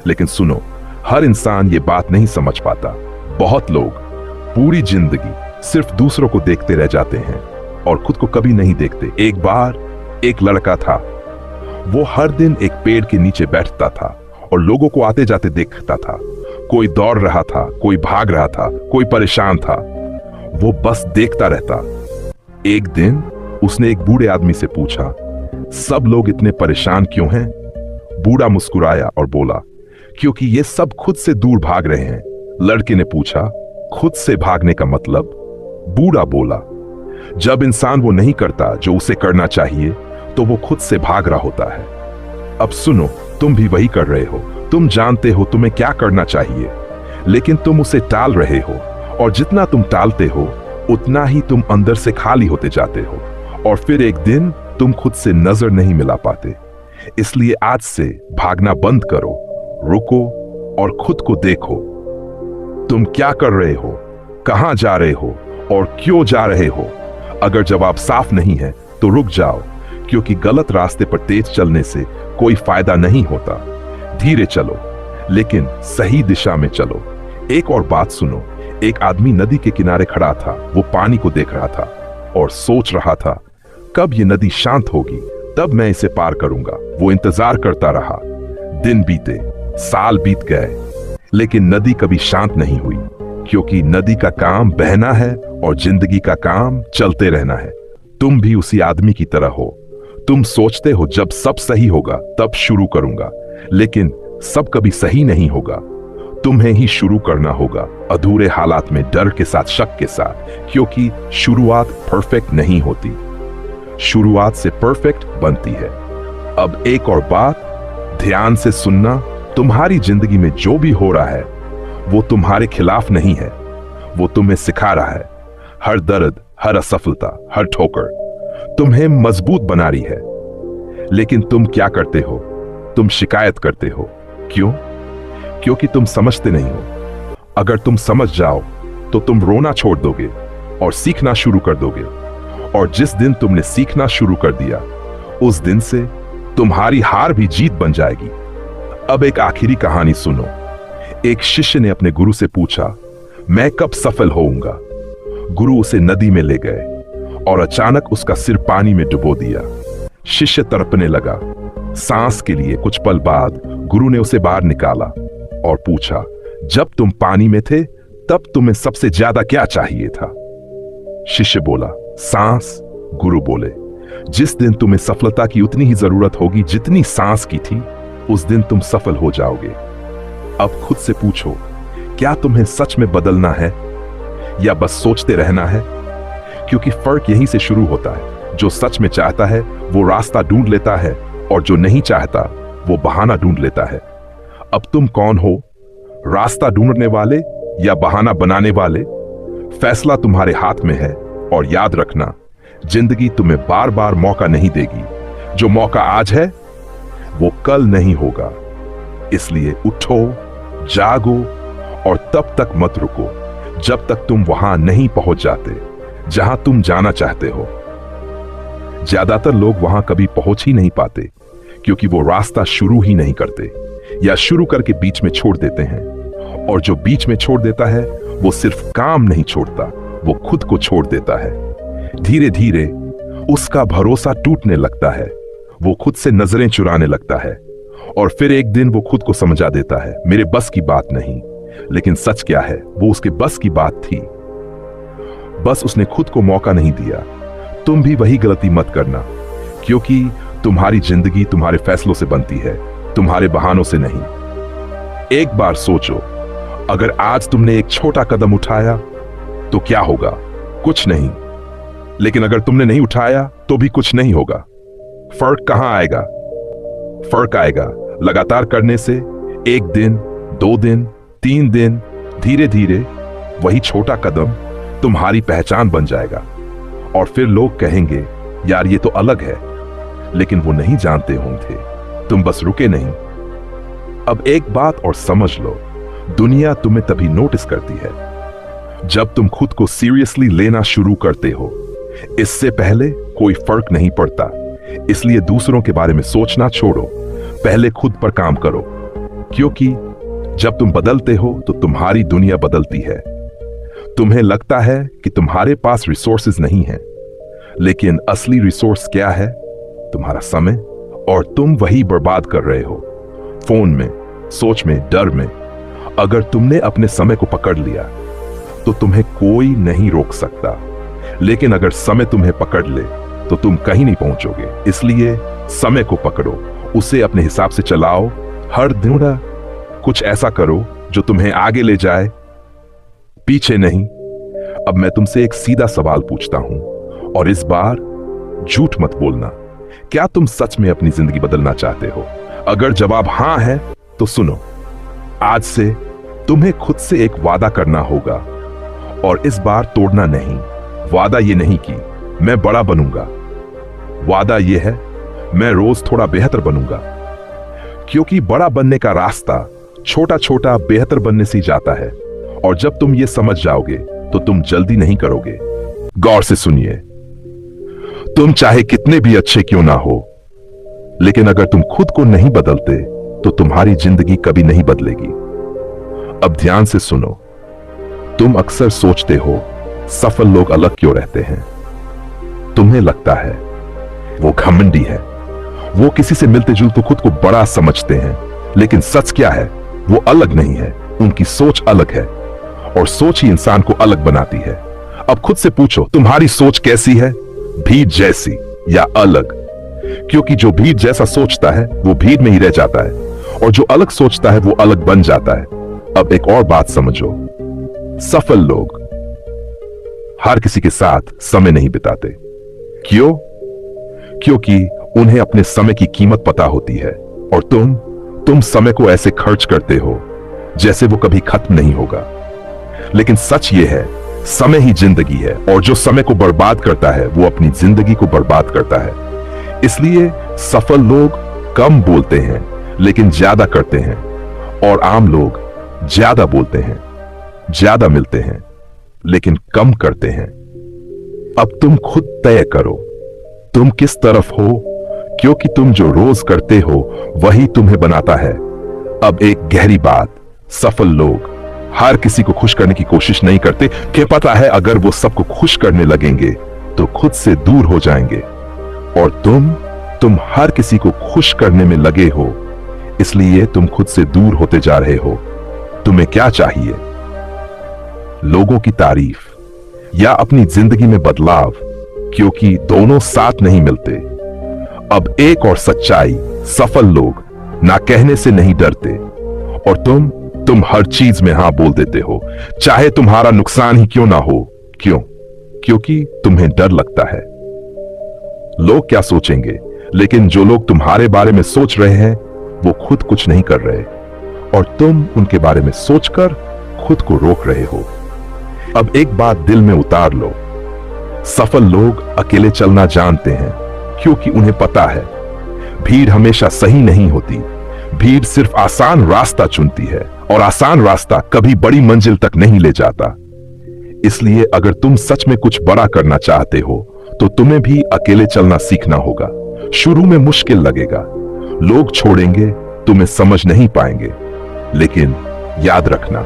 लेकिन सुनो, हर इंसान ये बात नहीं समझ पाता। बहुत लोग पूरी जिंदगी सिर्फ दूसरों को देखते रह जाते हैं और खुद को कभी नहीं देखते। एक बार एक लड़का था, वो हर दिन एक पेड़ के नीचे बैठता था और लोगों को आते जाते देखता था। कोई दौड़ रहा था, कोई भाग रहा था, कोई परेशान था, वो बस देखता रहता। एक दिन उसने एक बूढ़े आदमी से पूछा, सब लोग इतने परेशान क्यों हैं? बूढ़ा मुस्कुराया और बोला, क्योंकि ये सब खुद से दूर भाग रहे हैं। लड़के ने पूछा, खुद से भागने का मतलब? बूढ़ा बोला, जब इंसान वो नहीं करता जो उसे करना चाहिए तो वो खुद से भाग रहा होता है। अब सुनो, तुम भी वही कर रहे हो। तुम जानते हो तुम्हें क्या करना चाहिए, लेकिन तुम उसे टाल रहे हो, और जितना तुम टालते हो उतना ही तुम अंदर से खाली होते जाते हो, और फिर एक दिन तुम खुद से नजर नहीं मिला पाते। इसलिए आज से भागना बंद करो, रुको और खुद को देखो। तुम क्या कर रहे हो, कहां जा रहे हो और क्यों जा रहे हो? अगर जवाब साफ नहीं है तो रुक जाओ, क्योंकि गलत रास्ते पर तेज चलने से कोई फायदा नहीं होता। धीरे चलो, लेकिन सही दिशा में चलो। एक और बात सुनो, एक आदमी नदी के किनारे खड़ा था। वो पानी को देख रहा था और सोच रहा था, कब ये नदी शांत होगी, तब मैं इसे पार करूंगा। वो इंतजार करता रहा। दिन बीते, साल बीत गए, लेकिन नदी कभी शांत नहीं हुई, क्योंकि नदी का काम बहना है और जिंदगी का काम चलते रहना है। तुम भी उसी आदमी की तरह हो। तुम सोचते हो जब सब सही होगा तब शुरू करूंगा, लेकिन सब कभी सही नहीं होगा। तुम्हें ही शुरू करना होगा, अधूरे हालात में, डर के साथ, शक के साथ, क्योंकि शुरुआत परफेक्ट नहीं होती, शुरुआत से परफेक्ट बनती है। अब एक और बात, ध्यान से सुनना। तुम्हारी जिंदगी में जो भी हो रहा है वो तुम्हारे खिलाफ नहीं है, वो तुम्हें सिखा रहा है। हर दर्द, हर असफलता, हर ठोकर तुम्हें मजबूत बना रही है। लेकिन तुम क्या करते हो? तुम शिकायत करते हो। क्यों? क्योंकि तुम समझते नहीं हो। अगर तुम समझ जाओ तो तुम रोना छोड़ दोगे और सीखना शुरू कर दोगे। और जिस दिन तुमने सीखना शुरू कर दिया, उस दिन से तुम्हारी हार भी जीत बन जाएगी। अब एक आखिरी कहानी सुनो। एक शिष्य ने अपने गुरु से पूछा, मैं कब सफल होऊंगा? गुरु उसे नदी में ले गए और अचानक उसका सिर पानी में डुबो दिया। शिष्य तड़पने लगा। सांस के लिए कुछ पल बाद गुरु ने उसे बाहर निकाला और पूछा, जब तुम पानी में थे तब तुम्हें सबसे ज्यादा क्या चाहिए था? शिष्य बोला, सांस। गुरु बोले, जिस दिन तुम्हें सफलता की उतनी ही जरूरत होगी जितनी सांस की थी, उस दिन तुम सफल हो जाओगे। अब खुद से पूछो, क्या तुम्हें सच में बदलना है या बस सोचते रहना है? क्योंकि फर्क यहीं से शुरू होता है। जो सच में चाहता है वो रास्ता ढूंढ लेता है, और जो नहीं चाहता वो बहाना ढूंढ लेता है। अब तुम कौन हो, रास्ता ढूंढने वाले या बहाना बनाने वाले? फैसला तुम्हारे हाथ में है। और याद रखना, जिंदगी तुम्हें बार बार मौका नहीं देगी। जो मौका आज है वो कल नहीं होगा। इसलिए उठो, जागो और तब तक मत रुको जब तक तुम वहां नहीं पहुंच जाते जहां तुम जाना चाहते हो। ज्यादातर लोग वहां कभी पहुंच ही नहीं पाते, क्योंकि वो रास्ता शुरू ही नहीं करते, या शुरू करके बीच में छोड़ देते हैं। और जो बीच में छोड़ देता है वो सिर्फ काम नहीं छोड़ता, वो खुद को छोड़ देता है। धीरे धीरे उसका भरोसा टूटने लगता है, वो खुद से नजरें चुराने लगता है, और फिर एक दिन वो खुद को समझा देता है, मेरे बस की बात नहीं। लेकिन सच क्या है, वो उसके बस की बात थी, बस उसने खुद को मौका नहीं दिया। तुम भी वही गलती मत करना, क्योंकि तुम्हारी जिंदगी तुम्हारे फैसलों से बनती है, तुम्हारे बहानों से नहीं। एक बार सोचो, अगर आज तुमने एक छोटा कदम उठाया तो क्या होगा? कुछ नहीं। लेकिन अगर तुमने नहीं उठाया तो भी कुछ नहीं होगा। फर्क कहां आएगा? फर्क आएगा लगातार करने से। एक दिन, 2 दिन, 3 दिन, धीरे धीरे वही छोटा कदम तुम्हारी पहचान बन जाएगा। और फिर लोग कहेंगे, यार ये तो अलग है, लेकिन वो नहीं जानते होंगे, तुम बस रुके नहीं। अब एक बात और समझ लो, दुनिया तुम्हें तभी नोटिस करती है जब तुम खुद को सीरियसली लेना शुरू करते हो। इससे पहले कोई फर्क नहीं पड़ता। इसलिए दूसरों के बारे में सोचना छोड़ो, पहले खुद पर काम करो, क्योंकि जब तुम बदलते हो तो तुम्हारी दुनिया बदलती है। तुम्हें लगता है कि तुम्हारे पास रिसोर्सेज नहीं है, लेकिन असली रिसोर्स क्या है? तुम्हारा समय, और तुम वही बर्बाद कर रहे हो, फोन में, सोच में, डर में। अगर तुमने अपने समय को पकड़ लिया तो तुम्हें कोई नहीं रोक सकता, लेकिन अगर समय तुम्हें पकड़ ले तो तुम कहीं नहीं पहुंचोगे। इसलिए समय को पकड़ो, उसे अपने हिसाब से चलाओ। हर दिन कुछ ऐसा करो जो तुम्हें आगे ले जाए, पीछे नहीं। अब मैं तुमसे एक सीधा सवाल पूछता हूं, और इस बार झूठ मत बोलना। क्या तुम सच में अपनी जिंदगी बदलना चाहते हो? अगर जवाब हां है तो सुनो, आज से तुम्हें खुद से एक वादा करना होगा, और इस बार तोड़ना नहीं। वादा ये नहीं कि मैं बड़ा बनूंगा, वादा ये है मैं रोज थोड़ा बेहतर बनूंगा। क्योंकि बड़ा बनने का रास्ता छोटा छोटा बेहतर बनने से जाता है, और जब तुम ये समझ जाओगे तो तुम जल्दी नहीं करोगे। गौर से सुनिए, तुम चाहे कितने भी अच्छे क्यों ना हो, लेकिन अगर तुम खुद को नहीं बदलते तो तुम्हारी जिंदगी कभी नहीं बदलेगी। अब ध्यान से सुनो, तुम अक्सर सोचते हो सफल लोग अलग क्यों रहते हैं। तुम्हें लगता है वो घमंडी है, वो किसी से मिलते जुलते खुद को बड़ा समझते हैं, लेकिन सच क्या है, वो अलग नहीं है, उनकी सोच अलग है, और सोच ही इंसान को अलग बनाती है। अब खुद से पूछो, तुम्हारी सोच कैसी है? भीड़ जैसी या अलग? क्योंकि जो भीड़ जैसा सोचता है वो भीड़ में ही रह जाता है, और जो अलग सोचता है वो अलग बन जाता है। अब एक और बात समझो, सफल लोग हर किसी के साथ समय नहीं बिताते। क्यों? क्योंकि उन्हें अपने समय की कीमत पता होती है, और तुम समय को ऐसे खर्च करते हो जैसे वो कभी खत्म नहीं होगा। लेकिन सच ये है, समय ही जिंदगी है, और जो समय को बर्बाद करता है वो अपनी जिंदगी को बर्बाद करता है। इसलिए सफल लोग कम बोलते हैं लेकिन ज्यादा करते हैं, और आम लोग ज्यादा बोलते हैं, ज्यादा मिलते हैं, लेकिन कम करते हैं। अब तुम खुद तय करो तुम किस तरफ हो, क्योंकि तुम जो रोज करते हो वही तुम्हें बनाता है। अब एक गहरी बात, सफल लोग हर किसी को खुश करने की कोशिश नहीं करते, कि पता है अगर वो सबको खुश करने लगेंगे तो खुद से दूर हो जाएंगे। और तुम हर किसी को खुश करने में लगे हो, इसलिए तुम खुद से दूर होते जा रहे हो। तुम्हें क्या चाहिए? लोगों की तारीफ या अपनी जिंदगी में बदलाव? क्योंकि दोनों साथ नहीं मिलते। अब एक और सच्चाई, सफल लोग ना कहने से नहीं डरते, और तुम हर चीज में हां बोल देते हो, चाहे तुम्हारा नुकसान ही क्यों ना हो। क्यों? क्योंकि तुम्हें डर लगता है लोग क्या सोचेंगे। लेकिन जो लोग तुम्हारे बारे में सोच रहे हैं वो खुद कुछ नहीं कर रहे, और तुम उनके बारे में सोचकर खुद को रोक रहे हो। अब एक बात दिल में उतार लो, सफल लोग अकेले चलना जानते हैं, क्योंकि उन्हें पता है भीड़ हमेशा सही नहीं होती। भीड़ सिर्फ आसान रास्ता चुनती है, और आसान रास्ता कभी बड़ी मंजिल तक नहीं ले जाता। इसलिए अगर तुम सच में कुछ बड़ा करना चाहते हो तो तुम्हें भी अकेले चलना सीखना होगा। शुरू में मुश्किल लगेगा, लोग छोड़ेंगे, तुम्हें समझ नहीं पाएंगे, लेकिन याद रखना,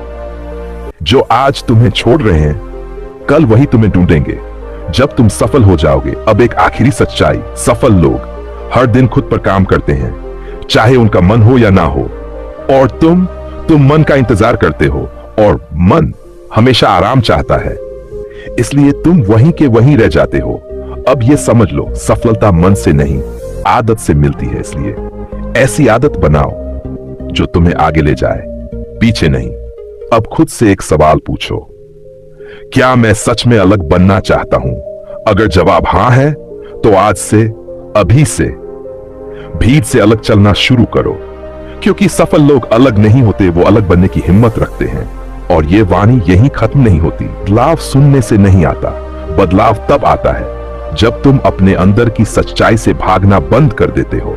जो आज तुम्हें छोड़ रहे हैं कल वही तुम्हें ढूंढेंगे जब तुम सफल हो जाओगे। अब एक आखिरी सच्चाई, सफल लोग हर दिन खुद पर काम करते हैं, चाहे उनका मन हो या ना हो, और तुम मन का इंतजार करते हो, और मन हमेशा आराम चाहता है, इसलिए तुम वहीं के वहीं रह जाते हो। अब ये समझ लो, सफलता मन से नहीं आदत से मिलती है। इसलिए ऐसी आदत बनाओ जो तुम्हें आगे ले जाए, पीछे नहीं। अब खुद से एक सवाल पूछो, क्या मैं सच में अलग बनना चाहता हूं? अगर जवाब हां है तो आज से, अभी से भीड़ से अलग चलना शुरू करो, क्योंकि सफल लोग अलग नहीं होते, वो अलग बनने की हिम्मत रखते हैं। और ये वाणी यहीं खत्म नहीं होती। बदलाव सुनने से नहीं आता, बदलाव तब आता है जब तुम अपने अंदर की सच्चाई से भागना बंद कर देते हो।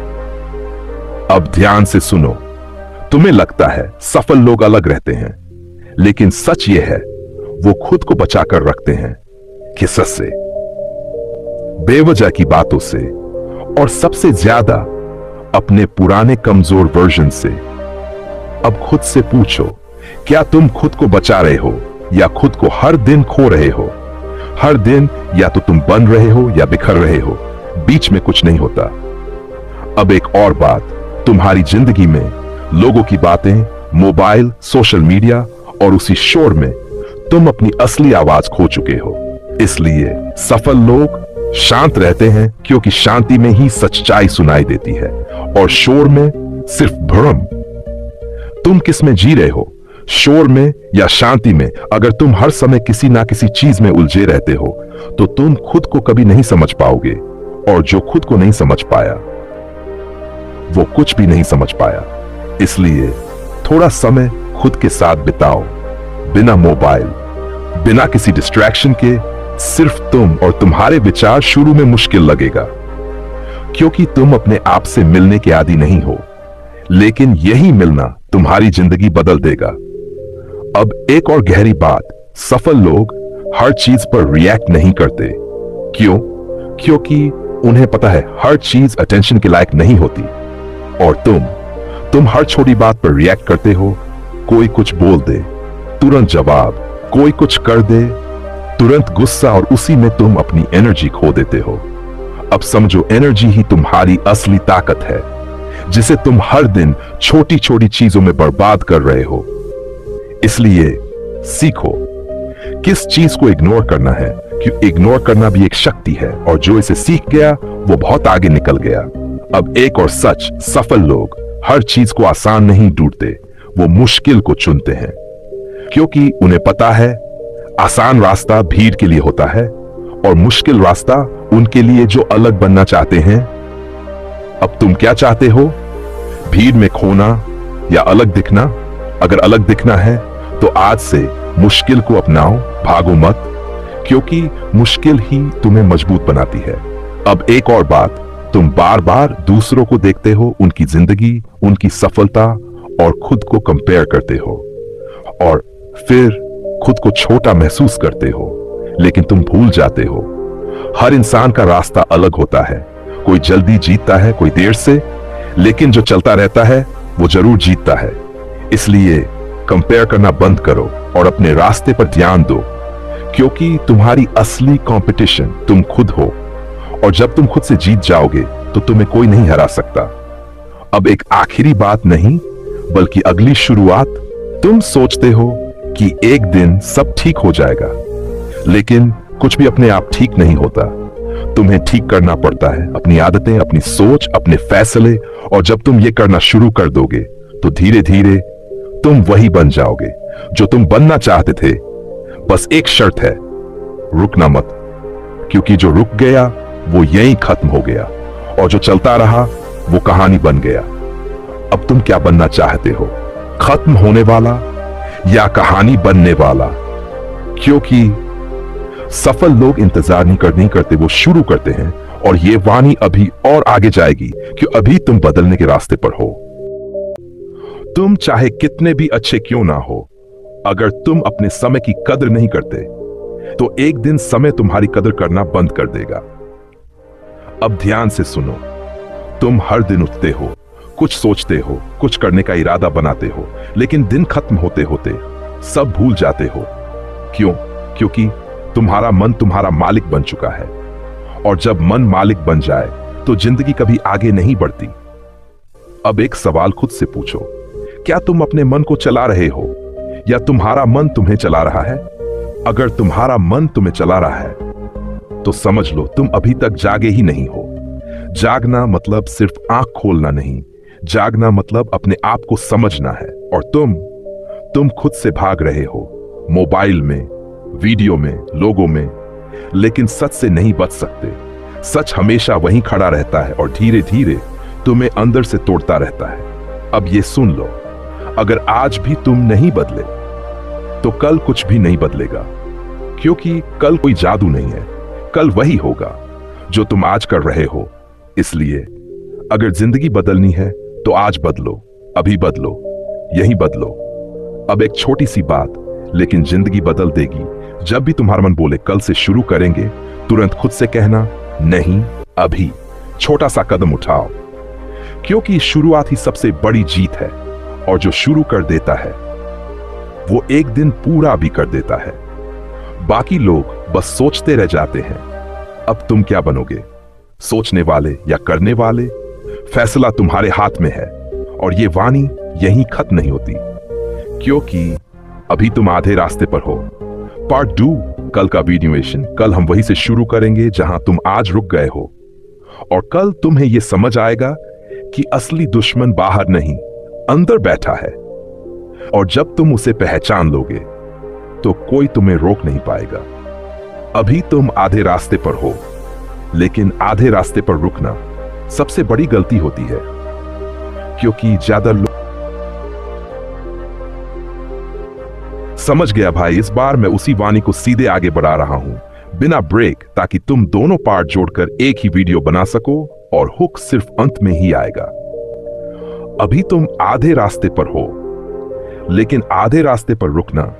अब ध्यान से सुनो, तुम्हें लगता है सफल लोग अलग रहते हैं, लेकिन सच ये है वो खुद को बचाकर रखते हैं, किस्सों से, बेवजह की बातों से, और सबसे ज्यादा अपने पुराने कमजोर वर्जन से। अब खुद से पूछो, क्या तुम खुद को बचा रहे हो या खुद को हर दिन खो रहे हो? हर दिन या तो तुम बन रहे हो या बिखर रहे हो, बीच में कुछ नहीं होता। अब एक और बात, तुम्हारी जिंदगी में लोगों की बातें, मोबाइल, सोशल मीडिया और उसी शोर में तुम अपनी असली आवाज खो चुके हो। इसलिए सफल लोग शांत रहते हैं क्योंकि शांति में ही सच्चाई सुनाई देती है और शोर में सिर्फ भ्रम। तुम किस में जी रहे हो, शोर में या शांति में? अगर तुम हर समय किसी ना किसी चीज में उलझे रहते हो तो तुम खुद को कभी नहीं समझ पाओगे, और जो खुद को नहीं समझ पाया वो कुछ भी नहीं समझ पाया। इसलिए थोड़ा समय खुद के साथ बिताओ, बिना मोबाइल, बिना किसी डिस्ट्रैक्शन के, सिर्फ तुम और तुम्हारे विचार। शुरू में मुश्किल लगेगा क्योंकि तुम अपने आप से मिलने के आदी नहीं हो, लेकिन यही मिलना तुम्हारी जिंदगी बदल देगा। अब एक और गहरी बात, सफल लोग हर चीज पर रिएक्ट नहीं करते। क्यों? क्योंकि उन्हें पता है हर चीज अटेंशन के लायक नहीं होती। और तुम हर छोटी बात पर रिएक्ट करते हो। कोई कुछ बोल दे, तुरंत जवाब, कोई कुछ कर दे, तुरंत गुस्सा, और उसी में तुम अपनी एनर्जी खो देते हो। अब समझो, एनर्जी ही तुम्हारी असली ताकत है, जिसे तुम हर दिन छोटी छोटी चीजों में बर्बाद कर रहे हो। इसलिए सीखो किस चीज को इग्नोर करना है, क्योंकि इग्नोर करना भी एक शक्ति है, और जो इसे सीख गया वो बहुत आगे निकल गया। अब एक और सच, सफल लोग हर चीज को आसान नहीं ढूंढते, वो मुश्किल को चुनते हैं, क्योंकि उन्हें पता है आसान रास्ता भीड़ के लिए होता है और मुश्किल रास्ता उनके लिए जो अलग बनना चाहते हैं। अब तुम क्या चाहते हो? भीड़ में खोना या अलग दिखना? अगर अलग दिखना है तो आज से मुश्किल को अपनाओ, भागो मत, क्योंकि मुश्किल ही तुम्हें मजबूत बनाती है। अब एक और बात, तुम बार बार दूसरों को देखते हो, उनकी जिंदगी, उनकी सफलता, और खुद को कंपेयर करते हो, और फिर खुद को छोटा महसूस करते हो। लेकिन तुम भूल जाते हो हर इंसान का रास्ता अलग होता है। कोई जल्दी जीतता है, कोई देर से, लेकिन जो चलता रहता है वो जरूर जीतता है। इसलिए कंपेयर करना बंद करो और अपने रास्ते पर ध्यान दो, क्योंकि तुम्हारी असली कंपटीशन तुम खुद हो, और जब तुम खुद से जीत जाओगे तो तुम्हें कोई नहीं हरा सकता। अब एक आखिरी बात नहीं, बल्कि अगली शुरुआत। तुम सोचते हो कि एक दिन सब ठीक हो जाएगा, लेकिन कुछ भी अपने आप ठीक नहीं होता। तुम्हें ठीक करना पड़ता है अपनी आदतें, अपनी सोच, अपने फैसले, और जब तुम ये करना शुरू कर दोगे तो धीरे धीरे तुम वही बन जाओगे जो तुम बनना चाहते थे। बस एक शर्त है, रुकना मत, क्योंकि जो रुक गया वो यहीं खत्म हो गया, और जो चलता रहा वो कहानी बन गया। अब तुम क्या बनना चाहते हो? खत्म होने वाला या कहानी बनने वाला? क्योंकि सफल लोग इंतजार नहीं करते, वो शुरू करते हैं, और ये वाणी अभी और आगे जाएगी कि अभी तुम बदलने के रास्ते पर हो। तुम चाहे कितने भी अच्छे क्यों ना हो, अगर तुम अपने समय की कदर नहीं करते तो एक दिन समय तुम्हारी कदर करना बंद कर देगा। अब ध्यान से सुनो, तुम हर दिन उठते हो, कुछ सोचते हो, कुछ करने का इरादा बनाते हो, लेकिन दिन खत्म होते होते सब भूल जाते हो। क्यों? क्योंकि तुम्हारा मन तुम्हारा मालिक बन चुका है, और जब मन मालिक बन जाए तो जिंदगी कभी आगे नहीं बढ़ती। अब एक सवाल खुद से पूछो, क्या तुम अपने मन को चला रहे हो या तुम्हारा मन तुम्हें चला रहा है? अगर तुम्हारा मन तुम्हें चला रहा है तो समझ लो तुम अभी तक जागे ही नहीं हो। जागना मतलब सिर्फ आंख खोलना नहीं, जागना मतलब अपने आप को समझना है। और तुम खुद से भाग रहे हो, मोबाइल में, वीडियो में, लोगों में, लेकिन सच से नहीं बच सकते। सच हमेशा वहीं खड़ा रहता है और धीरे धीरे तुम्हें अंदर से तोड़ता रहता है। अब ये सुन लो, अगर आज भी तुम नहीं बदले तो कल कुछ भी नहीं बदलेगा, क्योंकि कल कोई जादू नहीं है, कल वही होगा जो तुम आज कर रहे हो। इसलिए अगर जिंदगी बदलनी है तो आज बदलो, अभी बदलो, यही बदलो। अब एक छोटी सी बात, लेकिन जिंदगी बदल देगी। जब भी तुम्हारा मन बोले कल से शुरू करेंगे, तुरंत खुद से कहना नहीं, अभी छोटा सा कदम उठाओ, क्योंकि शुरुआत ही सबसे बड़ी जीत है। और जो शुरू कर देता है वो एक दिन पूरा भी कर देता है। बाकी लोग बस सोचते रह जाते हैं। अब तुम क्या बनोगे, सोचने वाले या करने वाले? फैसला तुम्हारे हाथ में है, और ये वाणी यहीं खत्म नहीं होती, क्योंकि अभी तुम आधे रास्ते पर हो। पार्ट 2 कल का वीडियोएशन, कल हम वहीं से शुरू करेंगे जहां तुम आज रुक गए हो। और कल तुम्हें यह समझ आएगा कि असली दुश्मन बाहर नहीं, अंदर बैठा है। और जब तुम उसे पहचान लोगे तो कोई तुम्हें रोक नहीं पाएगा। अभी तुम आधे रास्ते पर हो, लेकिन आधे रास्ते पर रुकना सबसे बड़ी गलती होती है, क्योंकि ज्यादा लोग। समझ गया भाई, इस बार मैं उसी वाणी को सीधे आगे बढ़ा रहा हूं, बिना ब्रेक, ताकि तुम दोनों पार्ट जोड़कर एक ही वीडियो बना सको और हुक सिर्फ अंत में ही आएगा। अभी तुम आधे रास्ते पर हो, लेकिन आधे रास्ते पर रुकना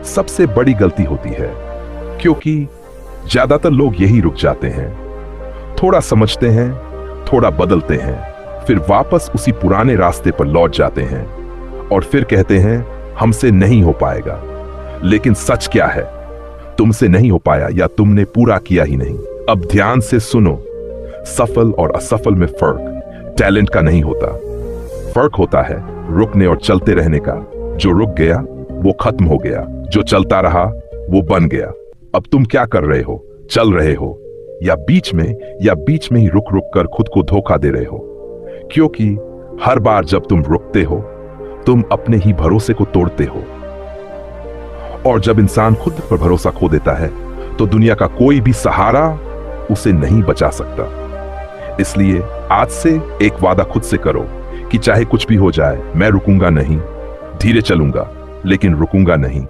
सबसे बड़ी गलती होती है, क्योंकि ज्यादातर लोग यही रुक जाते हैं। थोड़ा समझते हैं, थोड़ा बदलते हैं, फिर वापस उसी पुराने रास्ते पर लौट जाते हैं और फिर कहते हैं हमसे नहीं हो पाएगा। लेकिन सच क्या है? तुमसे नहीं हो पाया या तुमने पूरा किया ही नहीं। अब ध्यान से सुनो, सफल और असफल में फर्क टैलेंट का नहीं होता, फर्क होता है रुकने और चलते रहने का। जो रुक गया वो खत्म हो गया, जो चलता रहा वो बन गया। अब तुम क्या कर रहे हो? चल रहे हो या बीच में ही रुक रुक कर खुद को धोखा दे रहे हो? क्योंकि हर बार जब तुम रुकते हो तुम अपने ही भरोसे को तोड़ते हो। और जब इंसान खुद पर भरोसा खो देता है तो दुनिया का कोई भी सहारा उसे नहीं बचा सकता। इसलिए आज से एक वादा खुद से करो कि चाहे कुछ भी हो जाए, मैं रुकूंगा नहीं, धीरे चलूंगा लेकिन रुकूंगा नहीं।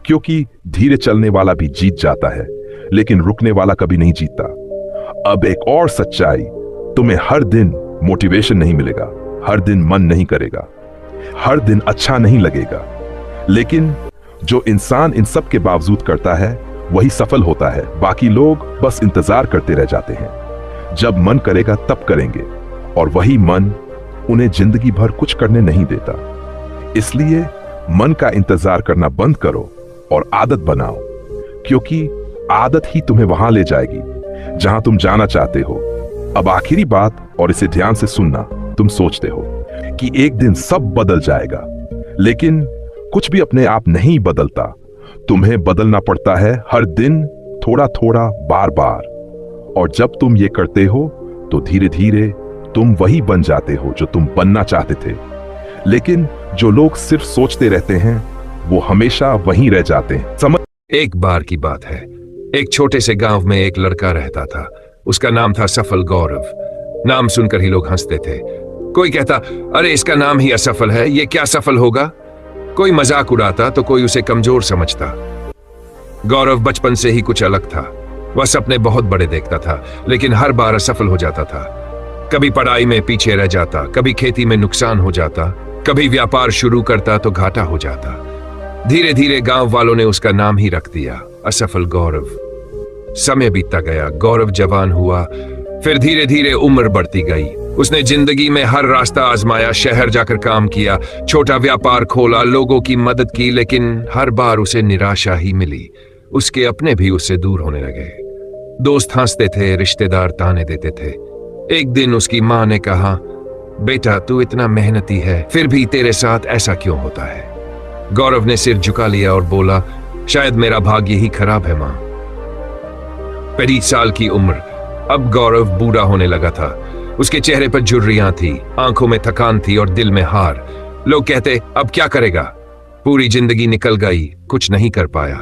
क्योंकि धीरे चलने वाला भी जीत जाता है, लेकिन रुकने वाला कभी नहीं जीतता। अब एक और सच्चाई, तुम्हें हर दिन मोटिवेशन नहीं मिलेगा, हर दिन मन नहीं करेगा, हर दिन अच्छा नहीं लगेगा, लेकिन जो इंसान इन सब के बावजूद करता है वही सफल होता है। बाकी लोग बस इंतजार करते रह जाते हैं। जब मन करेगा तब करेंगे, और वही मन उन्हें जिंदगी भर कुछ करने नहीं देता। इसलिए मन का इंतजार करना बंद करो और आदत बनाओ, क्योंकि आदत ही तुम्हें वहां ले जाएगी जहां तुम जाना चाहते हो। अब आखिरी बात, और इसे ध्यान से सुनना, तुम सोचते हो कि एक दिन सब बदल जाएगा, लेकिन कुछ भी अपने आप नहीं बदलता। तुम्हें बदलना पड़ता है हर दिन, थोड़ा थोड़ा, बार बार। और जब तुम ये करते हो तो धीरे धीरे तुम वही बन जाते हो जो तुम बनना चाहते थे। लेकिन जो लोग सिर्फ सोचते रहते हैं वो हमेशा वहीं रह जाते हैं। समझ।
एक बार की बात है, एक छोटे से गांव में एक लड़का रहता था। उसका नाम था सफल गौरव। नाम सुनकर ही लोग हंसते थे। कोई कहता, अरे इसका नाम ही असफल है, ये क्या सफल होगा। कोई मजाक उड़ाता तो कोई उसे कमजोर समझता। गौरव बचपन से ही कुछ अलग था। वह सपने बहुत बड़े देखता था, लेकिन हर बार असफल हो जाता था। कभी पढ़ाई में पीछे रह जाता, कभी खेती में नुकसान हो जाता, कभी व्यापार शुरू करता तो घाटा हो जाता। धीरे धीरे गांव वालों ने उसका नाम ही रख दिया, असफल गौरव। समय बीतता गया, गौरव जवान हुआ, फिर धीरे धीरे उम्र बढ़ती गई। उसने जिंदगी में हर रास्ता आजमाया, शहर जाकर काम किया, छोटा व्यापार खोला, लोगों की मदद की, लेकिन हर बार उसे निराशा ही मिली। उसके अपने भी उससे दूर होने लगे। दोस्त हंसते थे, रिश्तेदार ताने देते थे। एक दिन उसकी मां ने कहा, बेटा तू इतना मेहनती है, फिर भी तेरे साथ ऐसा क्यों होता है। गौरव ने सिर झुका लिया और बोला, शायद मेरा भाग्य ही खराब है मां। 25 साल की उम्र। अब गौरव बूढ़ा होने लगा था। उसके चेहरे पर झुर्रियां थी, आंखों में थकान थी और दिल में हार। लोग कहते, अब क्या करेगा, पूरी जिंदगी निकल गई, कुछ नहीं कर पाया।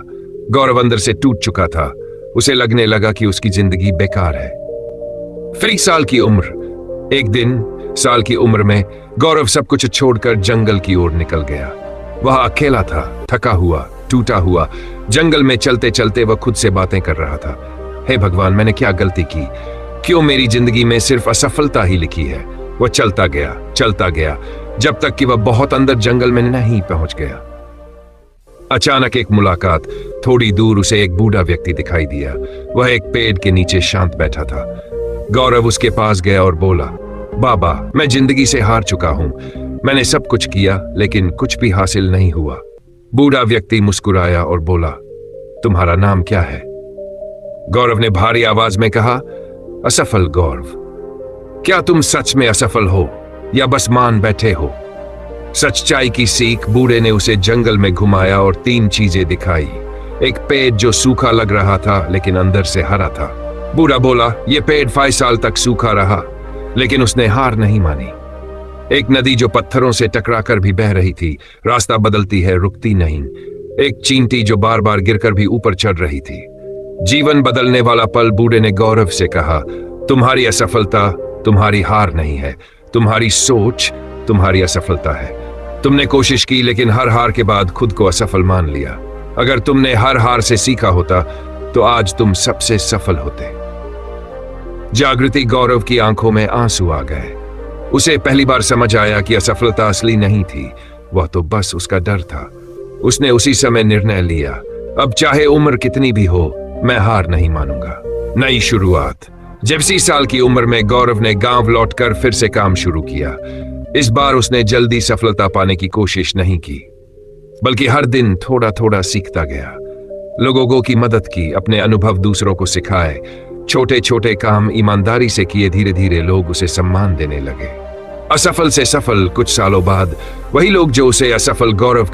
गौरव अंदर से टूट चुका था। उसे लगने लगा कि उसकी जिंदगी बेकार है। 30 साल की उम्र। एक दिन साल की उम्र में गौरव सब कुछ छोड़कर जंगल की ओर निकल गया। वह अकेला था, थका हुआ, टूटा हुआ। जंगल में चलते चलते वह खुद से बातें कर रहा था। हे भगवान, मैंने क्या गलती की? क्यों मेरी जिंदगी में सिर्फ असफलता ही लिखी है? वह चलता गया, जब तक कि वह बहुत अंदर जंगल में नहीं पहुंच गया। अचानक एक मुलाकात। थोड़ी दूर उसे एक बूढ़ा व्यक्ति दिखाई दिया। वह एक पेड़ के नीचे शांत बैठा था। गौरव उसके पास गया और बोला, बाबा, मैं जिंदगी से हार चुका हूं। मैंने सब कुछ किया, लेकिन कुछ भी हासिल नहीं हुआ। बूढ़ा व्यक्ति मुस्कुराया और बोला, तुम्हारा नाम क्या है? गौरव ने भारी आवाज में कहा, असफल गौरव। क्या तुम सच में असफल हो या बस मान बैठे हो? सच्चाई की सीख। बूढ़े ने उसे जंगल में घुमाया और 3 चीजें दिखाई। एक पेड़ जो सूखा लग रहा था लेकिन अंदर से हरा था। बूढ़ा बोला, यह पेड़ 5 साल तक सूखा रहा, लेकिन उसने हार नहीं मानी। एक नदी जो पत्थरों से टकराकर भी बह रही थी, रास्ता बदलती है, रुकती नहीं। एक चींटी जो बार बार गिरकर भी ऊपर चढ़ रही थी। जीवन बदलने वाला पल। बूढ़े ने गौरव से कहा, तुम्हारी असफलता तुम्हारी हार नहीं है, तुम्हारी सोच तुम्हारी असफलता है। तुमने कोशिश की लेकिन हर हार के बाद खुद को असफल मान लिया। अगर तुमने हर हार से सीखा होता तो आज तुम सबसे सफल होते। जागृति गौरव की आंखों में आंसू आ गए। उसे पहली बार समझ आया कि असफलता असली नहीं थी, वह तो बस उसका डर था। उसने उसी समय निर्णय लिया, अब चाहे उम्र कितनी भी हो, मैं हार नहीं मानूंगा। नई शुरुआत। जब 20 साल की उम्र में गौरव ने गांव लौटकर फिर से काम शुरू किया। इस बार उसने जल्दी सफलता पाने की कोशिश नहीं की, बल्कि हर दिन थोड़ा थोड़ा सीखता गया। लोगों की मदद की, अपने अनुभव दूसरों को सिखाए, छोटे छोटे काम ईमानदारी से किए। धीरे धीरे लोग उसे सम्मान देने लगे। असफल से सफल। कुछ सालों बाद वही लोग जो उसे असफल गौरव